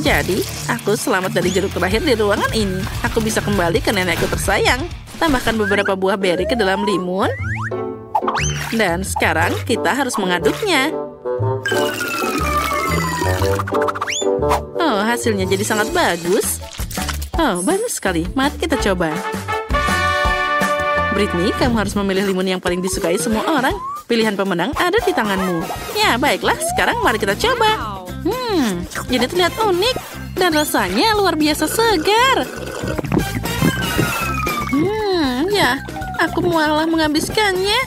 Jadi, aku selamat dari jeruk terakhir di ruangan ini. Aku bisa kembali ke nenekku tersayang. Tambahkan beberapa buah beri ke dalam limun. Dan sekarang kita harus mengaduknya. Oh, hasilnya jadi sangat bagus. Oh, bagus sekali. Mari kita coba. Britney, kamu harus memilih limun yang paling disukai semua orang. Pilihan pemenang ada di tanganmu. Ya, baiklah. Sekarang mari kita coba. Jadi terlihat unik. Dan rasanya luar biasa segar. Ya, aku malah menghabiskannya.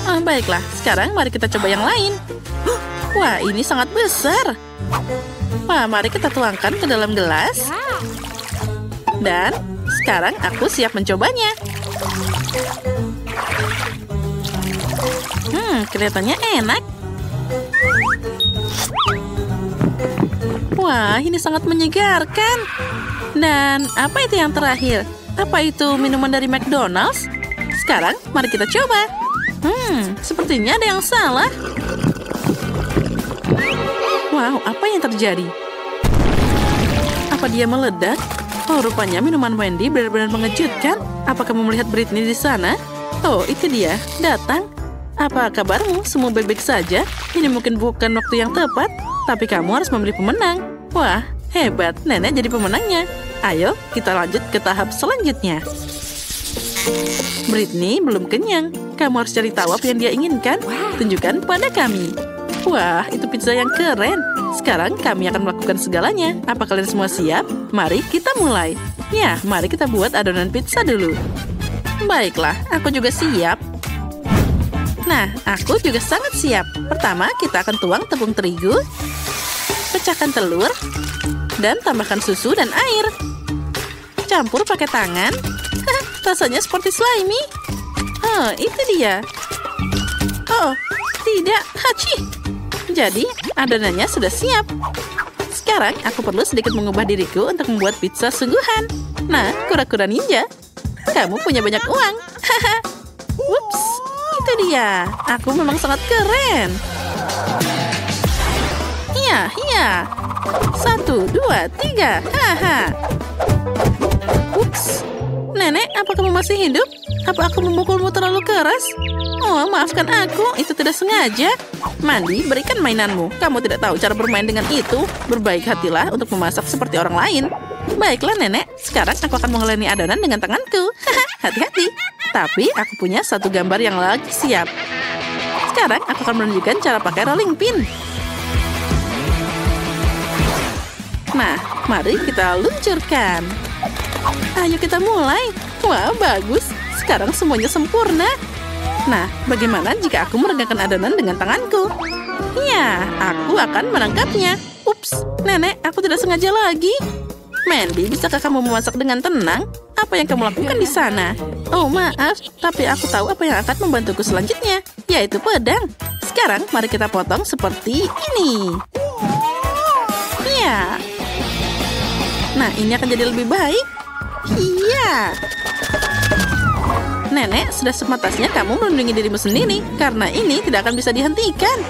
Oh, baiklah. Sekarang mari kita coba yang lain. Wah, ini sangat besar. Wah, mari kita tuangkan ke dalam gelas. Dan sekarang aku siap mencobanya. Kelihatannya enak. Wah, ini sangat menyegarkan. Dan apa itu yang terakhir? Apa itu minuman dari McDonald's? Sekarang mari kita coba. Sepertinya ada yang salah. Wow, apa yang terjadi? Apa dia meledak? Oh, rupanya minuman Wendy benar-benar mengejutkan. Apa kamu melihat Britney di sana? Oh, itu dia. Datang. Apa kabarmu? Semua baik-baik saja? Ini mungkin bukan waktu yang tepat, tapi kamu harus memilih pemenang. Wah, hebat. Nenek jadi pemenangnya. Ayo, kita lanjut ke tahap selanjutnya. Britney belum kenyang. Kamu harus cari tahu apa yang dia inginkan. Tunjukkan pada kami. Wah, itu pizza yang keren. Sekarang kami akan melakukan segalanya. Apa kalian semua siap? Mari kita mulai. Ya, mari kita buat adonan pizza dulu. Baiklah, aku juga siap. Nah, aku juga sangat siap. Pertama, kita akan tuang tepung terigu, pecahkan telur, dan tambahkan susu dan air. Campur pakai tangan. Rasanya seperti slimy. Oh, itu dia. Oh, tidak. Hachi. Jadi, adonannya sudah siap. Sekarang, aku perlu sedikit mengubah diriku untuk membuat pizza sungguhan. Nah, kura-kura ninja. Kamu punya banyak uang. Ups, itu dia. Aku memang sangat keren. Iya. 1, 2, 3. Haha. Ups. Nenek, apa kamu masih hidup? Apa aku memukulmu terlalu keras? Oh, maafkan aku. Itu tidak sengaja. Mandy, berikan mainanmu. Kamu tidak tahu cara bermain dengan itu. Berbaik hatilah untuk memasak seperti orang lain. Baiklah, Nenek. Sekarang aku akan mengeleni adonan dengan tanganku. Hati-hati. Tapi aku punya satu gambar yang lagi siap. Sekarang aku akan menunjukkan cara pakai rolling pin. Nah, mari kita luncurkan. Ayo kita mulai. Wah, bagus. Sekarang semuanya sempurna. Nah, bagaimana jika aku meregangkan adonan dengan tanganku? Ya, aku akan menangkapnya. Ups, Nenek, aku tidak sengaja lagi. Mandy, bisakah kamu memasak dengan tenang? Apa yang kamu lakukan di sana? Oh, maaf, tapi aku tahu apa yang akan membantuku selanjutnya, yaitu pedang. Sekarang, mari kita potong seperti ini. Ya. Nah, ini akan jadi lebih baik. Iya. Nenek, sudah sepantasnya kamu melindungi dirimu sendiri, karena ini tidak akan bisa dihentikan.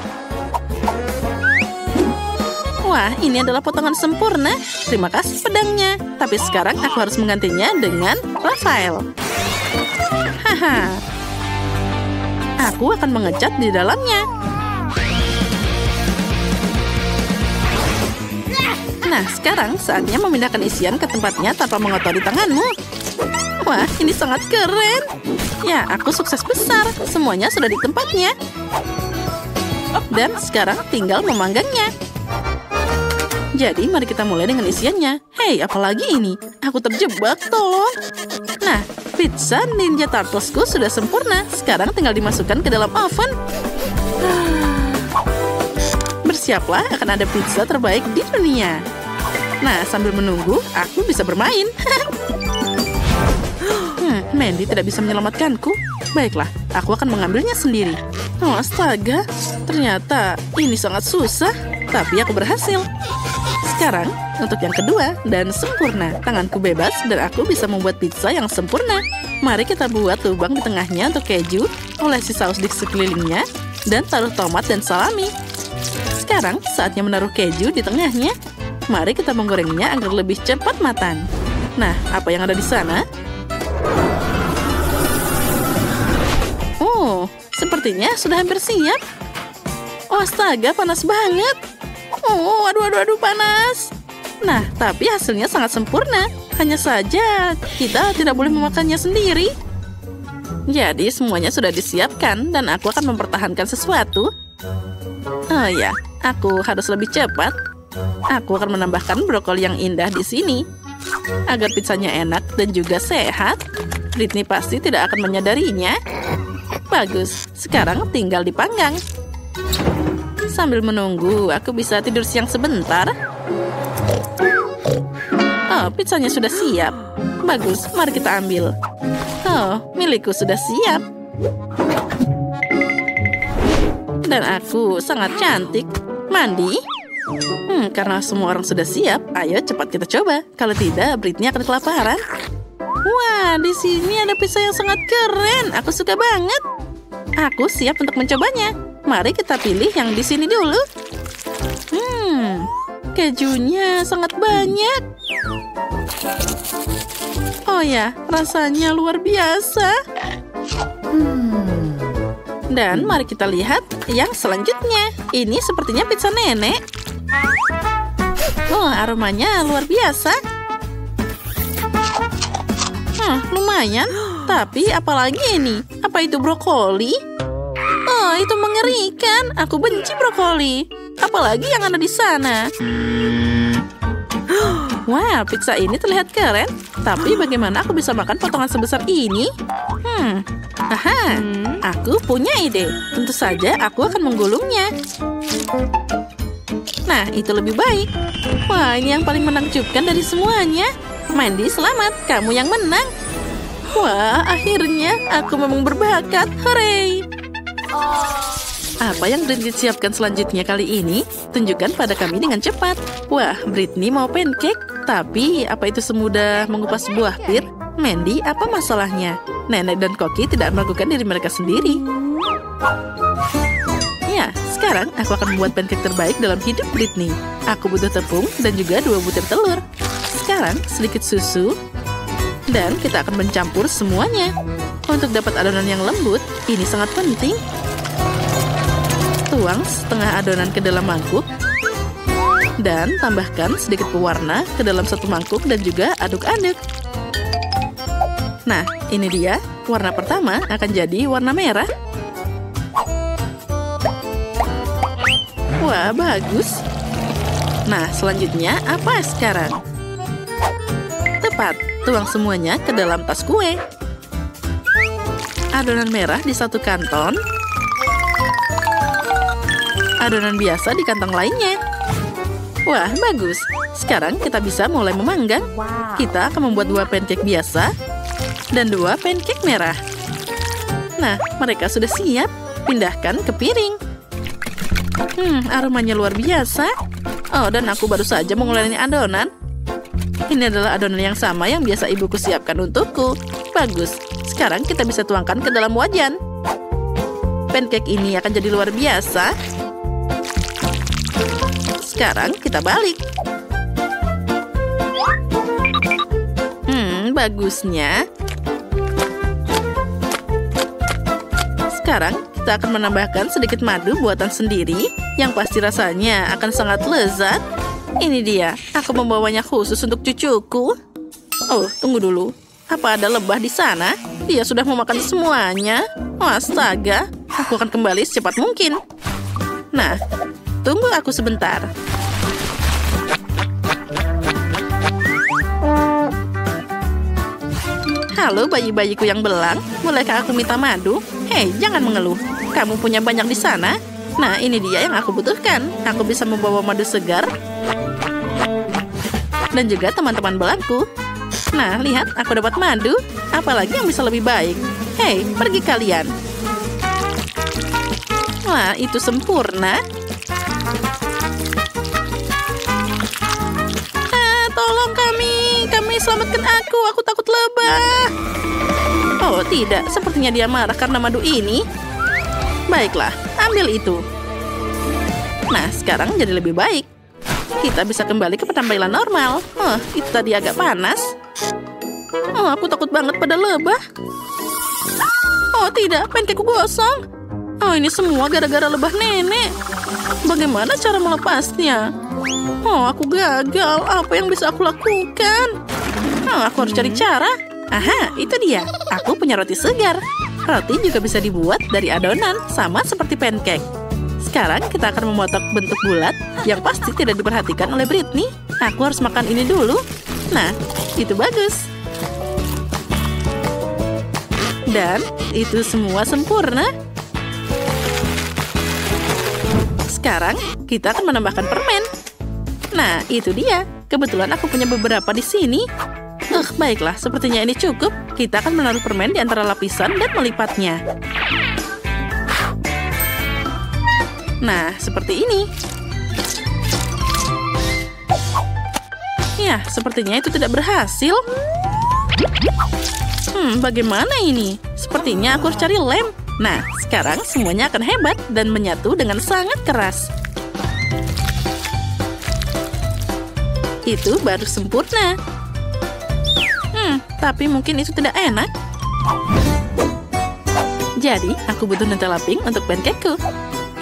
Wah, ini adalah potongan sempurna. Terima kasih pedangnya. Tapi sekarang aku harus menggantinya dengan Raphael. Haha. Aku akan mengecat di dalamnya. Nah, sekarang saatnya memindahkan isian ke tempatnya tanpa mengotori tanganmu. Wah, ini sangat keren. Ya, aku sukses besar. Semuanya sudah di tempatnya. Dan sekarang tinggal memanggangnya. Jadi, mari kita mulai dengan isiannya. Hei, apalagi ini? Aku terjebak, tolong. Nah, pizza Ninja Turtlesku sudah sempurna. Sekarang tinggal dimasukkan ke dalam oven. Bersiaplah, akan ada pizza terbaik di dunia. Nah, sambil menunggu, aku bisa bermain. Mandy tidak bisa menyelamatkanku. Baiklah, aku akan mengambilnya sendiri. Oh, astaga. Ternyata ini sangat susah. Tapi aku berhasil. Sekarang, untuk yang kedua dan sempurna. Tanganku bebas dan aku bisa membuat pizza yang sempurna. Mari kita buat lubang di tengahnya untuk keju, olesi saus di sekelilingnya, dan taruh tomat dan salami. Sekarang, saatnya menaruh keju di tengahnya. Mari kita menggorengnya agar lebih cepat matang. Nah, apa yang ada di sana? Oh, sepertinya sudah hampir siap. Oh, astaga, panas banget. Oh, aduh, panas. Nah, tapi hasilnya sangat sempurna. Hanya saja, kita tidak boleh memakannya sendiri. Jadi, semuanya sudah disiapkan dan aku akan mempertahankan sesuatu. Oh ya, aku harus lebih cepat. Aku akan menambahkan brokoli yang indah di sini. Agar pizzanya enak dan juga sehat. Britney pasti tidak akan menyadarinya. Bagus, sekarang tinggal dipanggang. Sambil menunggu, aku bisa tidur siang sebentar. Oh, pizzanya sudah siap. Bagus, mari kita ambil. Oh, milikku sudah siap. Dan aku sangat cantik. Mandi? Karena semua orang sudah siap, ayo cepat kita coba. Kalau tidak, Britney akan kelaparan. Wah, di sini ada pizza yang sangat keren. Aku suka banget. Aku siap untuk mencobanya. Mari kita pilih yang di sini dulu. Kejunya sangat banyak. Oh ya, rasanya luar biasa. Dan mari kita lihat yang selanjutnya. Ini sepertinya pizza nenek. Oh, aromanya luar biasa. Lumayan. Tapi apalagi ini? Apa itu brokoli? Oh, itu mengerikan. Aku benci brokoli. Apalagi yang ada di sana. Wah, pizza ini terlihat keren. Tapi bagaimana aku bisa makan potongan sebesar ini? Aku punya ide. Tentu saja aku akan menggulungnya. Nah, itu lebih baik. Wah, ini yang paling menakjubkan dari semuanya. Mandy, selamat. Kamu yang menang. Wah, akhirnya aku memang berbakat. Hooray! Apa yang Britney siapkan selanjutnya kali ini? Tunjukkan pada kami dengan cepat. Wah, Britney mau pancake. Tapi, apa itu semudah mengupas buah pir? Mandy, apa masalahnya? Nenek dan Koki tidak melakukan diri mereka sendiri. Ya, sekarang aku akan membuat pancake terbaik dalam hidup Britney. Aku butuh tepung dan juga 2 butir telur. Sekarang, sedikit susu. Dan kita akan mencampur semuanya. Untuk dapat adonan yang lembut, ini sangat penting. Tuang setengah adonan ke dalam mangkuk. Dan tambahkan sedikit pewarna ke dalam satu mangkuk dan juga aduk-aduk. Nah, ini dia. Warna pertama akan jadi warna merah. Wah, bagus. Nah, selanjutnya apa sekarang? Tepat. Tuang semuanya ke dalam tas kue. Adonan merah di satu kantong. Adonan biasa di kantong lainnya. Wah, bagus. Sekarang kita bisa mulai memanggang. Kita akan membuat 2 pancake biasa dan 2 pancake merah. Nah, mereka sudah siap. Pindahkan ke piring. Aromanya luar biasa. Oh, dan aku baru saja menguleni adonan. Ini adalah adonan yang sama yang biasa ibuku siapkan untukku. Bagus. Sekarang kita bisa tuangkan ke dalam wajan. Pancake ini akan jadi luar biasa. Sekarang kita balik. Bagusnya. Sekarang kita akan menambahkan sedikit madu buatan sendiri yang pasti rasanya akan sangat lezat. Ini dia, aku membawanya khusus untuk cucuku. Oh, tunggu dulu. Apa ada lebah di sana? Dia sudah memakan semuanya. Astaga, aku akan kembali secepat mungkin. Nah, tunggu aku sebentar. Halo bayi-bayiku yang belang, bolehkah aku minta madu? Hei, jangan mengeluh. Kamu punya banyak di sana? Nah, ini dia yang aku butuhkan. Aku bisa membawa madu segar. Dan juga teman-teman belangku. Nah, lihat, aku dapat madu. Apalagi yang bisa lebih baik? Hei, pergi kalian. Wah, itu sempurna. Tolong kami selamatkan aku takut lebah. Oh tidak, sepertinya dia marah karena madu ini. Baiklah, ambil itu. Nah, sekarang jadi lebih baik. Kita bisa kembali ke penampilan normal. Oh, itu tadi agak panas. Oh, aku takut banget pada lebah. Oh tidak, pancakeku gosong. Oh, ini semua gara-gara lebah nenek. Bagaimana cara melepasnya? Oh, aku gagal. Apa yang bisa aku lakukan? Oh, aku harus cari cara. Aha, itu dia. Aku punya roti segar. Roti juga bisa dibuat dari adonan, sama seperti pancake. Sekarang kita akan memotong bentuk bulat yang pasti tidak diperhatikan oleh Britney. Aku harus makan ini dulu. Nah, itu bagus. Dan itu semua sempurna. Sekarang kita akan menambahkan permen. Nah, itu dia. Kebetulan aku punya beberapa di sini. Baiklah, sepertinya ini cukup. Kita akan menaruh permen di antara lapisan dan melipatnya. Nah, seperti ini. Ya, sepertinya itu tidak berhasil. Bagaimana ini? Sepertinya aku harus cari lem. Nah, sekarang semuanya akan hebat dan menyatu dengan sangat keras. Itu baru sempurna. Tapi mungkin itu tidak enak. Jadi, aku butuh Nutella pink untuk pancakeku.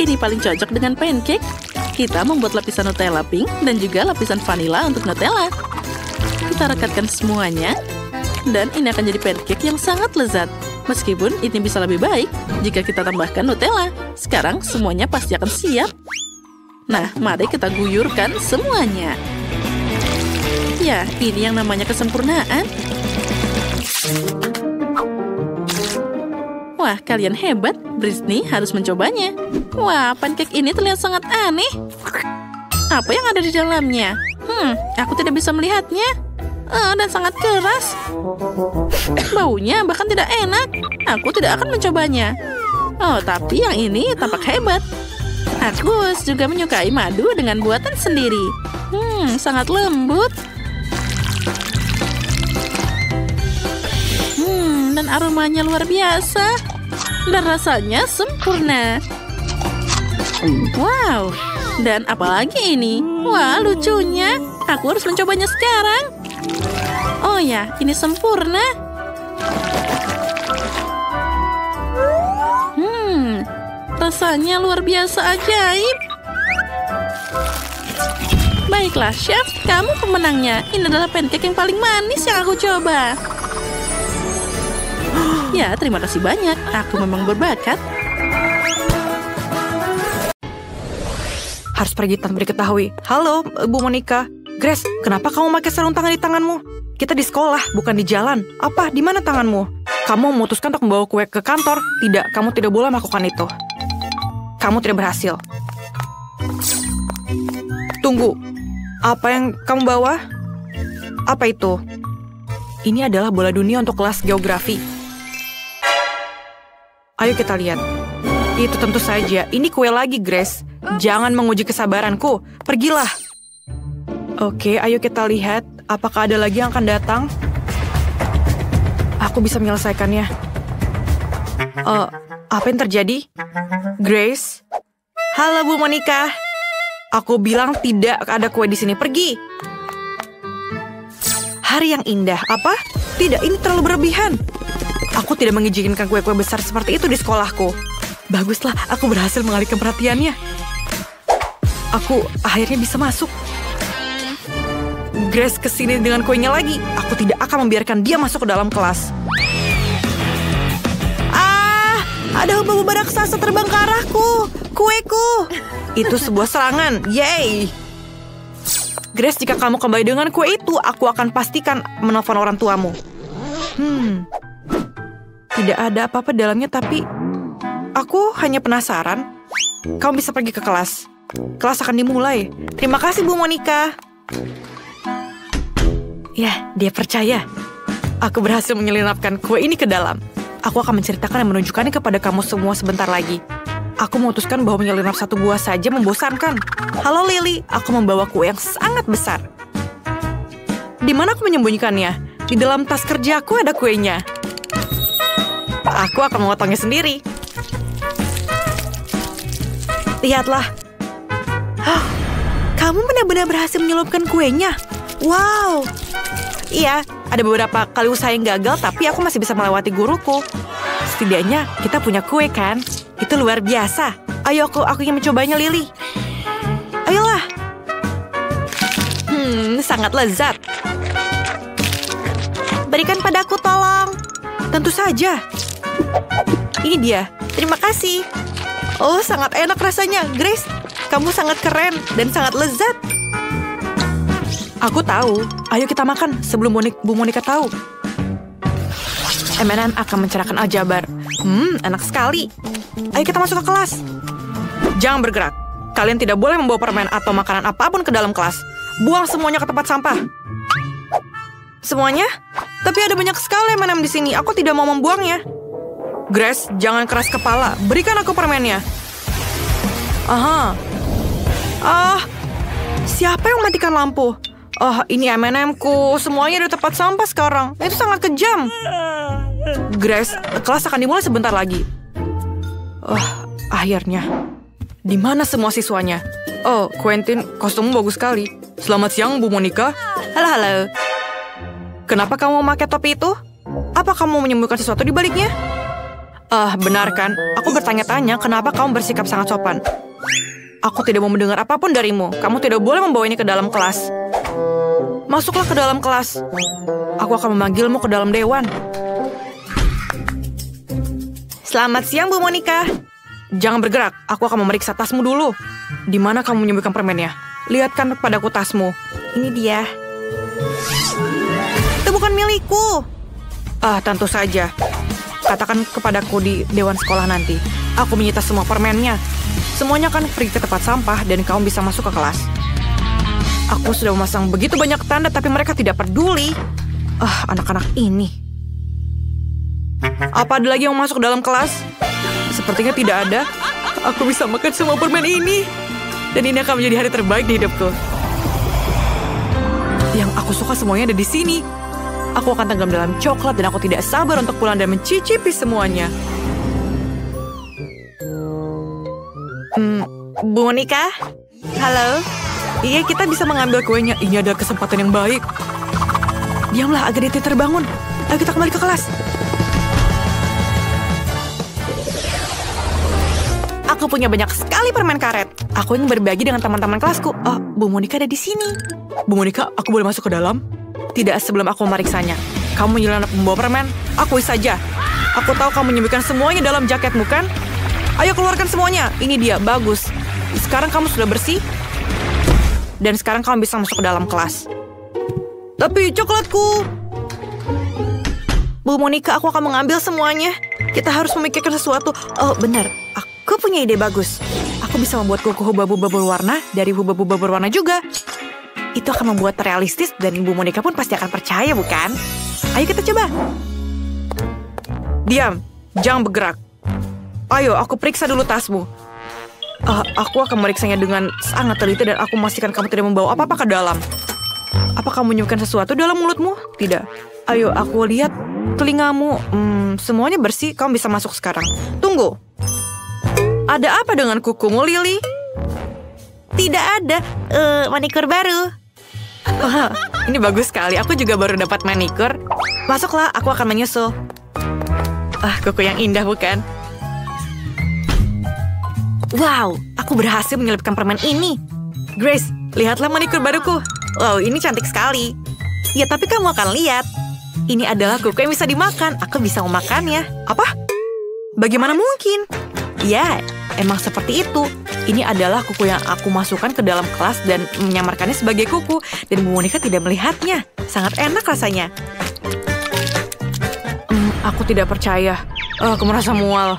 Ini paling cocok dengan pancake. Kita membuat lapisan Nutella pink dan juga lapisan vanilla untuk Nutella. Kita rekatkan semuanya. Dan ini akan jadi pancake yang sangat lezat. Meskipun ini bisa lebih baik jika kita tambahkan Nutella. Sekarang semuanya pasti akan siap. Nah, mari kita guyurkan semuanya. Ya, ini yang namanya kesempurnaan. Wah, kalian hebat. Britney harus mencobanya. Wah, pancake ini terlihat sangat aneh. Apa yang ada di dalamnya? Aku tidak bisa melihatnya. Dan sangat keras. Baunya bahkan tidak enak. Aku tidak akan mencobanya. Oh, tapi yang ini tampak hebat. Aku juga menyukai madu dengan buatan sendiri. Sangat lembut. Dan aromanya luar biasa. Dan rasanya sempurna. Wow. Dan apalagi ini? Wah, lucunya. Aku harus mencobanya sekarang. Oh ya, ini sempurna. Rasanya luar biasa ajaib. Baiklah, chef, kamu pemenangnya. Ini adalah pancake yang paling manis yang aku coba. Ya, terima kasih banyak. Aku memang berbakat. Harus pergi tanpa diketahui. Halo, Bu Monica. Grace, kenapa kamu pakai sarung tangan di tanganmu? Kita di sekolah, bukan di jalan. Apa? Di mana tanganmu? Kamu memutuskan untuk membawa kue ke kantor. Tidak, kamu tidak boleh melakukan itu. Kamu tidak berhasil. Tunggu. Apa yang kamu bawa? Apa itu? Ini adalah bola dunia untuk kelas geografi. Ayo kita lihat. Itu tentu saja. Ini kue lagi, Grace. Jangan menguji kesabaranku. Pergilah. Oke, ayo kita lihat. Apakah ada lagi yang akan datang? Aku bisa menyelesaikannya. Apa yang terjadi? Grace? Halo, Bu Monica. Aku bilang tidak ada kue di sini. Pergi. Hari yang indah. Apa? Tidak, ini terlalu berlebihan. Aku tidak mengizinkan kue-kue besar seperti itu di sekolahku. Baguslah, aku berhasil mengalihkan perhatiannya. Aku akhirnya bisa masuk. Grace kesini dengan kuenya lagi. Aku tidak akan membiarkan dia masuk ke dalam kelas. Ada hubungan raksasa terbang ke arahku. Kueku. Itu sebuah serangan. Yeay. Grace, jika kamu kembali dengan kue itu, aku akan pastikan menelpon orang tuamu. Tidak ada apa-apa dalamnya, tapi aku hanya penasaran. Kamu bisa pergi ke kelas. Kelas akan dimulai. Terima kasih, Bu Monica. Ya, dia percaya. Aku berhasil menyelinapkan kue ini ke dalam. Aku akan menceritakan dan menunjukkannya kepada kamu semua sebentar lagi. Aku memutuskan bahwa menyelinap satu buah saja membosankan. Halo Lily, aku membawa kue yang sangat besar. Di mana aku menyembunyikannya? Di dalam tas kerjaku ada kuenya. Aku akan memotongnya sendiri. Lihatlah. Kamu benar-benar berhasil menyelupkan kuenya. Wow. Iya, ada beberapa kali usaha yang gagal, tapi aku masih bisa melewati guruku. Setidaknya kita punya kue kan? Itu luar biasa. Ayo, aku ingin mencobanya, Lily. Ayolah. Sangat lezat. Berikan padaku, tolong. Tentu saja. Ini dia. Terima kasih. Oh, sangat enak rasanya, Grace. Kamu sangat keren dan sangat lezat. Aku tahu. Ayo kita makan sebelum Bu Monica tahu. M&M akan mencerahkan aljabar. Enak sekali. Ayo kita masuk ke kelas. Jangan bergerak. Kalian tidak boleh membawa permen atau makanan apapun ke dalam kelas. Buang semuanya ke tempat sampah. Semuanya? Tapi ada banyak sekali M&M di sini. Aku tidak mau membuangnya. Grace, jangan keras kepala. Berikan aku permennya. Siapa yang mematikan lampu? Ini M&M-ku. Semuanya di tempat sampah sekarang. Itu sangat kejam. Grace, kelas akan dimulai sebentar lagi. Akhirnya. Di mana semua siswanya? Oh, Quentin, kostummu bagus sekali. Selamat siang, Bu Monica. Halo. Kenapa kamu memakai topi itu? Apa kamu menyembunyikan sesuatu di baliknya? Benar kan? Aku bertanya-tanya kenapa kamu bersikap sangat sopan. Aku tidak mau mendengar apapun darimu. Kamu tidak boleh membawa ini ke dalam kelas. Masuklah ke dalam kelas. Aku akan memanggilmu ke dalam dewan. Selamat siang, Bu Monica. Jangan bergerak. Aku akan memeriksa tasmu dulu. Di mana kamu menyembunyikan permennya? Lihatkan kepadaku tasmu. Ini dia. Itu bukan milikku. Tentu saja. Katakan kepadaku di dewan sekolah nanti. Aku menyita semua permennya. Semuanya akan pergi ke tempat sampah dan kamu bisa masuk ke kelas. Aku sudah memasang begitu banyak tanda tapi mereka tidak peduli. Anak-anak ini. Apa ada lagi yang masuk ke dalam kelas? Sepertinya tidak ada. Aku bisa makan semua permen ini. Dan ini akan menjadi hari terbaik di hidupku. Yang aku suka semuanya ada di sini. Aku akan tenggelam dalam coklat dan aku tidak sabar untuk pulang dan mencicipi semuanya. Bu Monica? Halo? Iya, kita bisa mengambil kuenya. Ini adalah kesempatan yang baik. Diamlah, Agadite terbangun. Ayo kita kembali ke kelas. Aku punya banyak sekali permen karet. Aku ingin berbagi dengan teman-teman kelasku. Bu Monica ada di sini. Bu Monica, aku boleh masuk ke dalam? Tidak sebelum aku memeriksanya. Kamu menyelinap membawa permen? Akui saja. Aku tahu kamu menyembunyikan semuanya dalam jaketmu, kan? Ayo keluarkan semuanya. Ini dia, bagus. Sekarang kamu sudah bersih. Dan sekarang kamu bisa masuk ke dalam kelas. Tapi coklatku. Bu Monica, aku akan mengambil semuanya. Kita harus memikirkan sesuatu. Oh, benar. Aku punya ide bagus. Aku bisa membuat kuku hubab-hubab berwarna dari hubab-hubab berwarna juga. Itu akan membuat realistis dan Bu Monica pun pasti akan percaya, bukan? Ayo kita coba. Diam. Jangan bergerak. Ayo, aku periksa dulu tasmu. Aku akan meriksanya dengan sangat teliti dan aku memastikan kamu tidak membawa apa-apa ke dalam. Apa kamu menyimpan sesuatu dalam mulutmu? Tidak. Ayo, aku lihat telingamu. Semuanya bersih, kamu bisa masuk sekarang. Tunggu. Ada apa dengan kukumu, Lily? Tidak ada. Manikur baru. Ini bagus sekali. Aku juga baru dapat manikur. Masuklah, aku akan menyusul. Kuku yang indah, bukan? Wow, aku berhasil menyelipkan permen ini. Grace, lihatlah manikur baruku. Wow, ini cantik sekali. Ya, tapi kamu akan lihat. Ini adalah kuku yang bisa dimakan. Aku bisa memakannya. Apa? Bagaimana mungkin? Ya, emang seperti itu. Ini adalah kuku yang aku masukkan ke dalam kelas dan menyamarkannya sebagai kuku. Dan Bu Monica tidak melihatnya. Sangat enak rasanya. Aku tidak percaya. Aku merasa mual.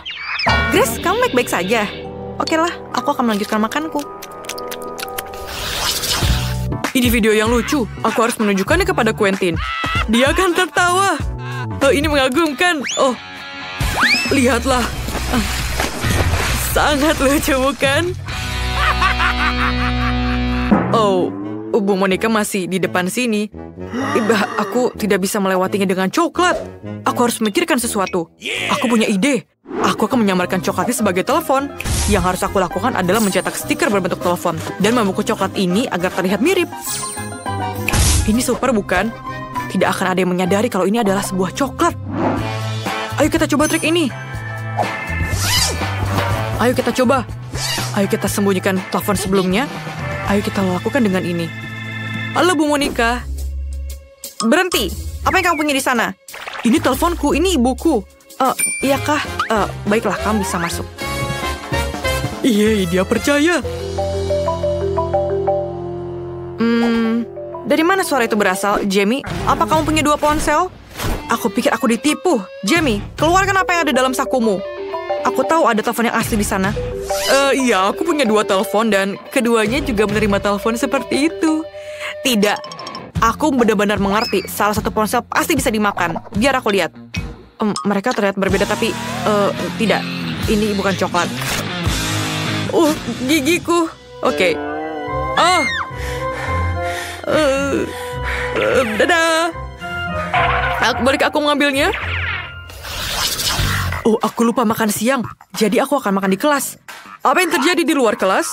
Grace, kamu baik-baik saja? Oke lah, aku akan melanjutkan makanku. Ini video yang lucu. Aku harus menunjukkannya kepada Quentin. Dia akan tertawa. Ini mengagumkan. Oh, lihatlah. Sangat lucu, bukan? Oh, Bu Monica masih di depan sini. Aku tidak bisa melewatinya dengan coklat. Aku harus memikirkan sesuatu. Aku punya ide. Aku akan menyamarkan coklatnya sebagai telepon. Yang harus aku lakukan adalah mencetak stiker berbentuk telepon dan membungkus coklat ini agar terlihat mirip. Ini super, bukan? Tidak akan ada yang menyadari kalau ini adalah sebuah coklat. Ayo kita coba trik ini. Ayo kita coba. Ayo kita sembunyikan telepon sebelumnya. Ayo kita lakukan dengan ini. Halo Bu Monica. Berhenti. Apa yang kamu punya di sana? Ini teleponku, ini ibuku. Iyakah? Baiklah, kamu bisa masuk. Iya, dia percaya. Dari mana suara itu berasal, Jamie? Apa kamu punya 2 ponsel? Aku pikir aku ditipu. Jamie, keluarkan apa yang ada dalam sakumu. Aku tahu ada telepon yang asli di sana. Iya, aku punya 2 telepon dan keduanya juga menerima telepon seperti itu. Tidak. Aku benar-benar mengerti. Salah satu ponsel pasti bisa dimakan. Biar aku lihat. Mereka terlihat berbeda tapi tidak. Ini bukan coklat. Gigiku. Oke. Dadah. Bolehkah aku mengambilnya? Oh, aku lupa makan siang. Jadi aku akan makan di kelas. Apa yang terjadi di luar kelas?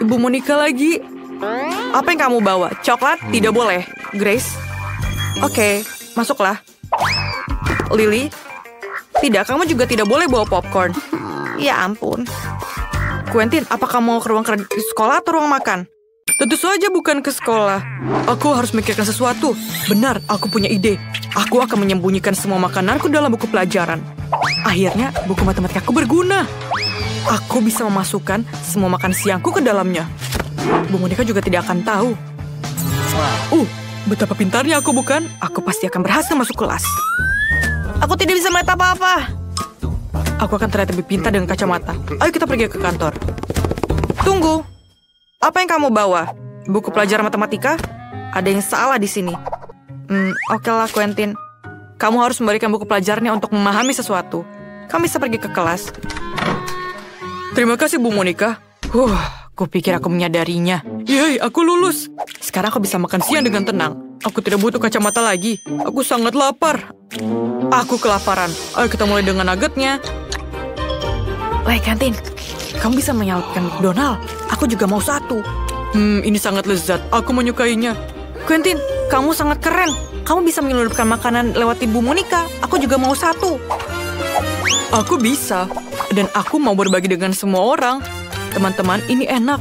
Ibu Monica lagi. Apa yang kamu bawa? Coklat? Tidak boleh. Grace? Oke, masuklah. Lily? Tidak, kamu juga tidak boleh bawa popcorn. Ya ampun. Quentin, apa kamu mau ke ruang sekolah atau ruang makan? Tentu saja bukan ke sekolah. Aku harus memikirkan sesuatu. Benar, aku punya ide. Aku akan menyembunyikan semua makananku dalam buku pelajaran. Akhirnya, buku matematika aku berguna. Aku bisa memasukkan semua makan siangku ke dalamnya. Bu Monica juga tidak akan tahu. Betapa pintarnya aku, bukan? Aku pasti akan berhasil masuk kelas. Aku tidak bisa melihat apa-apa. Aku akan terlihat lebih pintar dengan kacamata. Ayo kita pergi ke kantor. Tunggu. Apa yang kamu bawa? Buku pelajaran matematika? Ada yang salah di sini. Oke lah, Quentin. Kamu harus memberikan buku pelajarannya untuk memahami sesuatu. Kamu bisa pergi ke kelas. Terima kasih, Bu Monica. Kupikir aku menyadarinya. Yeay, aku lulus. Sekarang aku bisa makan siang dengan tenang. Aku tidak butuh kacamata lagi. Aku sangat lapar. Aku kelaparan. Ayo kita mulai dengan nuggetnya. Woi, Quentin. Kamu bisa menyalakan McDonald. Aku juga mau 1. Ini sangat lezat. Aku menyukainya. Quentin, kamu sangat keren. Kamu bisa menyelundupkan makanan lewat Ibu Monica. Aku juga mau 1. Aku bisa. Dan aku mau berbagi dengan semua orang. Teman-teman, ini enak.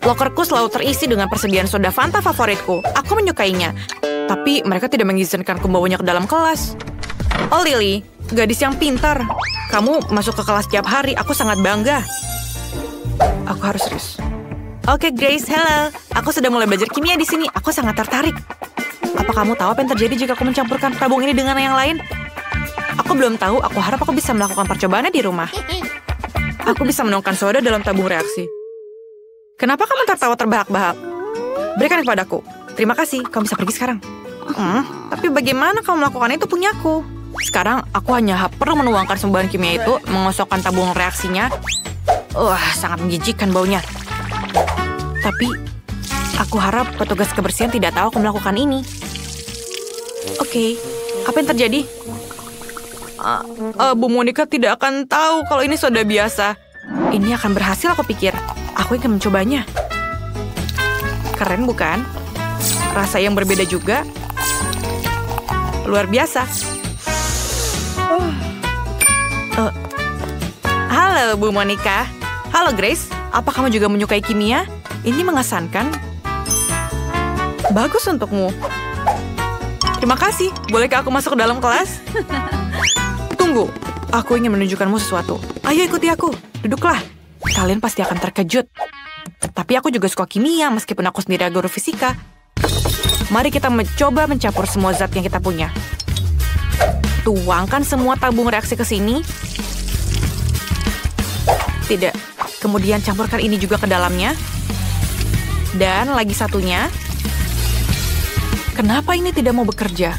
Lokerku selalu terisi dengan persediaan soda Fanta favoritku. Aku menyukainya. Tapi mereka tidak mengizinkan aku membawanya ke dalam kelas. Oh, Lily, gadis yang pintar. Kamu masuk ke kelas tiap hari. Aku sangat bangga. Aku harus serius. Oke, Grace, hello. Aku sudah mulai belajar kimia di sini. Aku sangat tertarik. Apa kamu tahu apa yang terjadi jika aku mencampurkan tabung ini dengan yang lain? Aku belum tahu. Aku harap aku bisa melakukan percobaannya di rumah. Aku bisa menuangkan soda dalam tabung reaksi. Kenapa kamu tertawa terbahak-bahak? Berikan kepadaku. Terima kasih. Kamu bisa pergi sekarang. Tapi bagaimana kamu melakukan itu punyaku? Sekarang aku hanya perlu menuangkan sembuhan kimia itu, mengosokkan tabung reaksinya. Sangat menjijikkan baunya. Tapi aku harap petugas kebersihan tidak tahu aku melakukan ini. Oke, apa yang terjadi? Bu Monica tidak akan tahu kalau ini soda biasa. Ini akan berhasil, aku pikir. Aku ingin mencobanya. Keren, bukan? Rasa yang berbeda juga. Luar biasa. Halo, Bu Monica. Halo, Grace. Apa kamu juga menyukai kimia? Ini mengesankan. Bagus untukmu. Terima kasih. Bolehkah aku masuk ke dalam kelas? Tunggu. Aku ingin menunjukkanmu sesuatu. Ayo ikuti aku. Duduklah. Kalian pasti akan terkejut. Tapi aku juga suka kimia meskipun aku sendiri guru fisika. Mari kita mencoba mencampur semua zat yang kita punya. Tuangkan semua tabung reaksi ke sini. Tidak. Kemudian campurkan ini juga ke dalamnya. Dan lagi satunya. Kenapa ini tidak mau bekerja?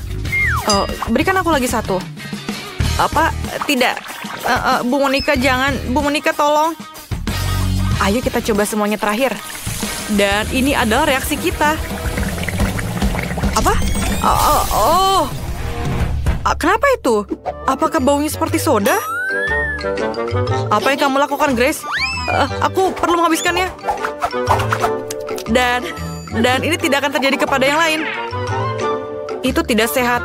Berikan aku lagi satu. Apa? Tidak. Bu Monica, jangan. Bu Monica, tolong. Ayo kita coba semuanya terakhir. Dan ini adalah reaksi kita. Apa? Kenapa itu? Apakah baunya seperti soda? Apa yang kamu lakukan, Grace? Aku perlu menghabiskannya. Dan ini tidak akan terjadi kepada yang lain. Itu tidak sehat.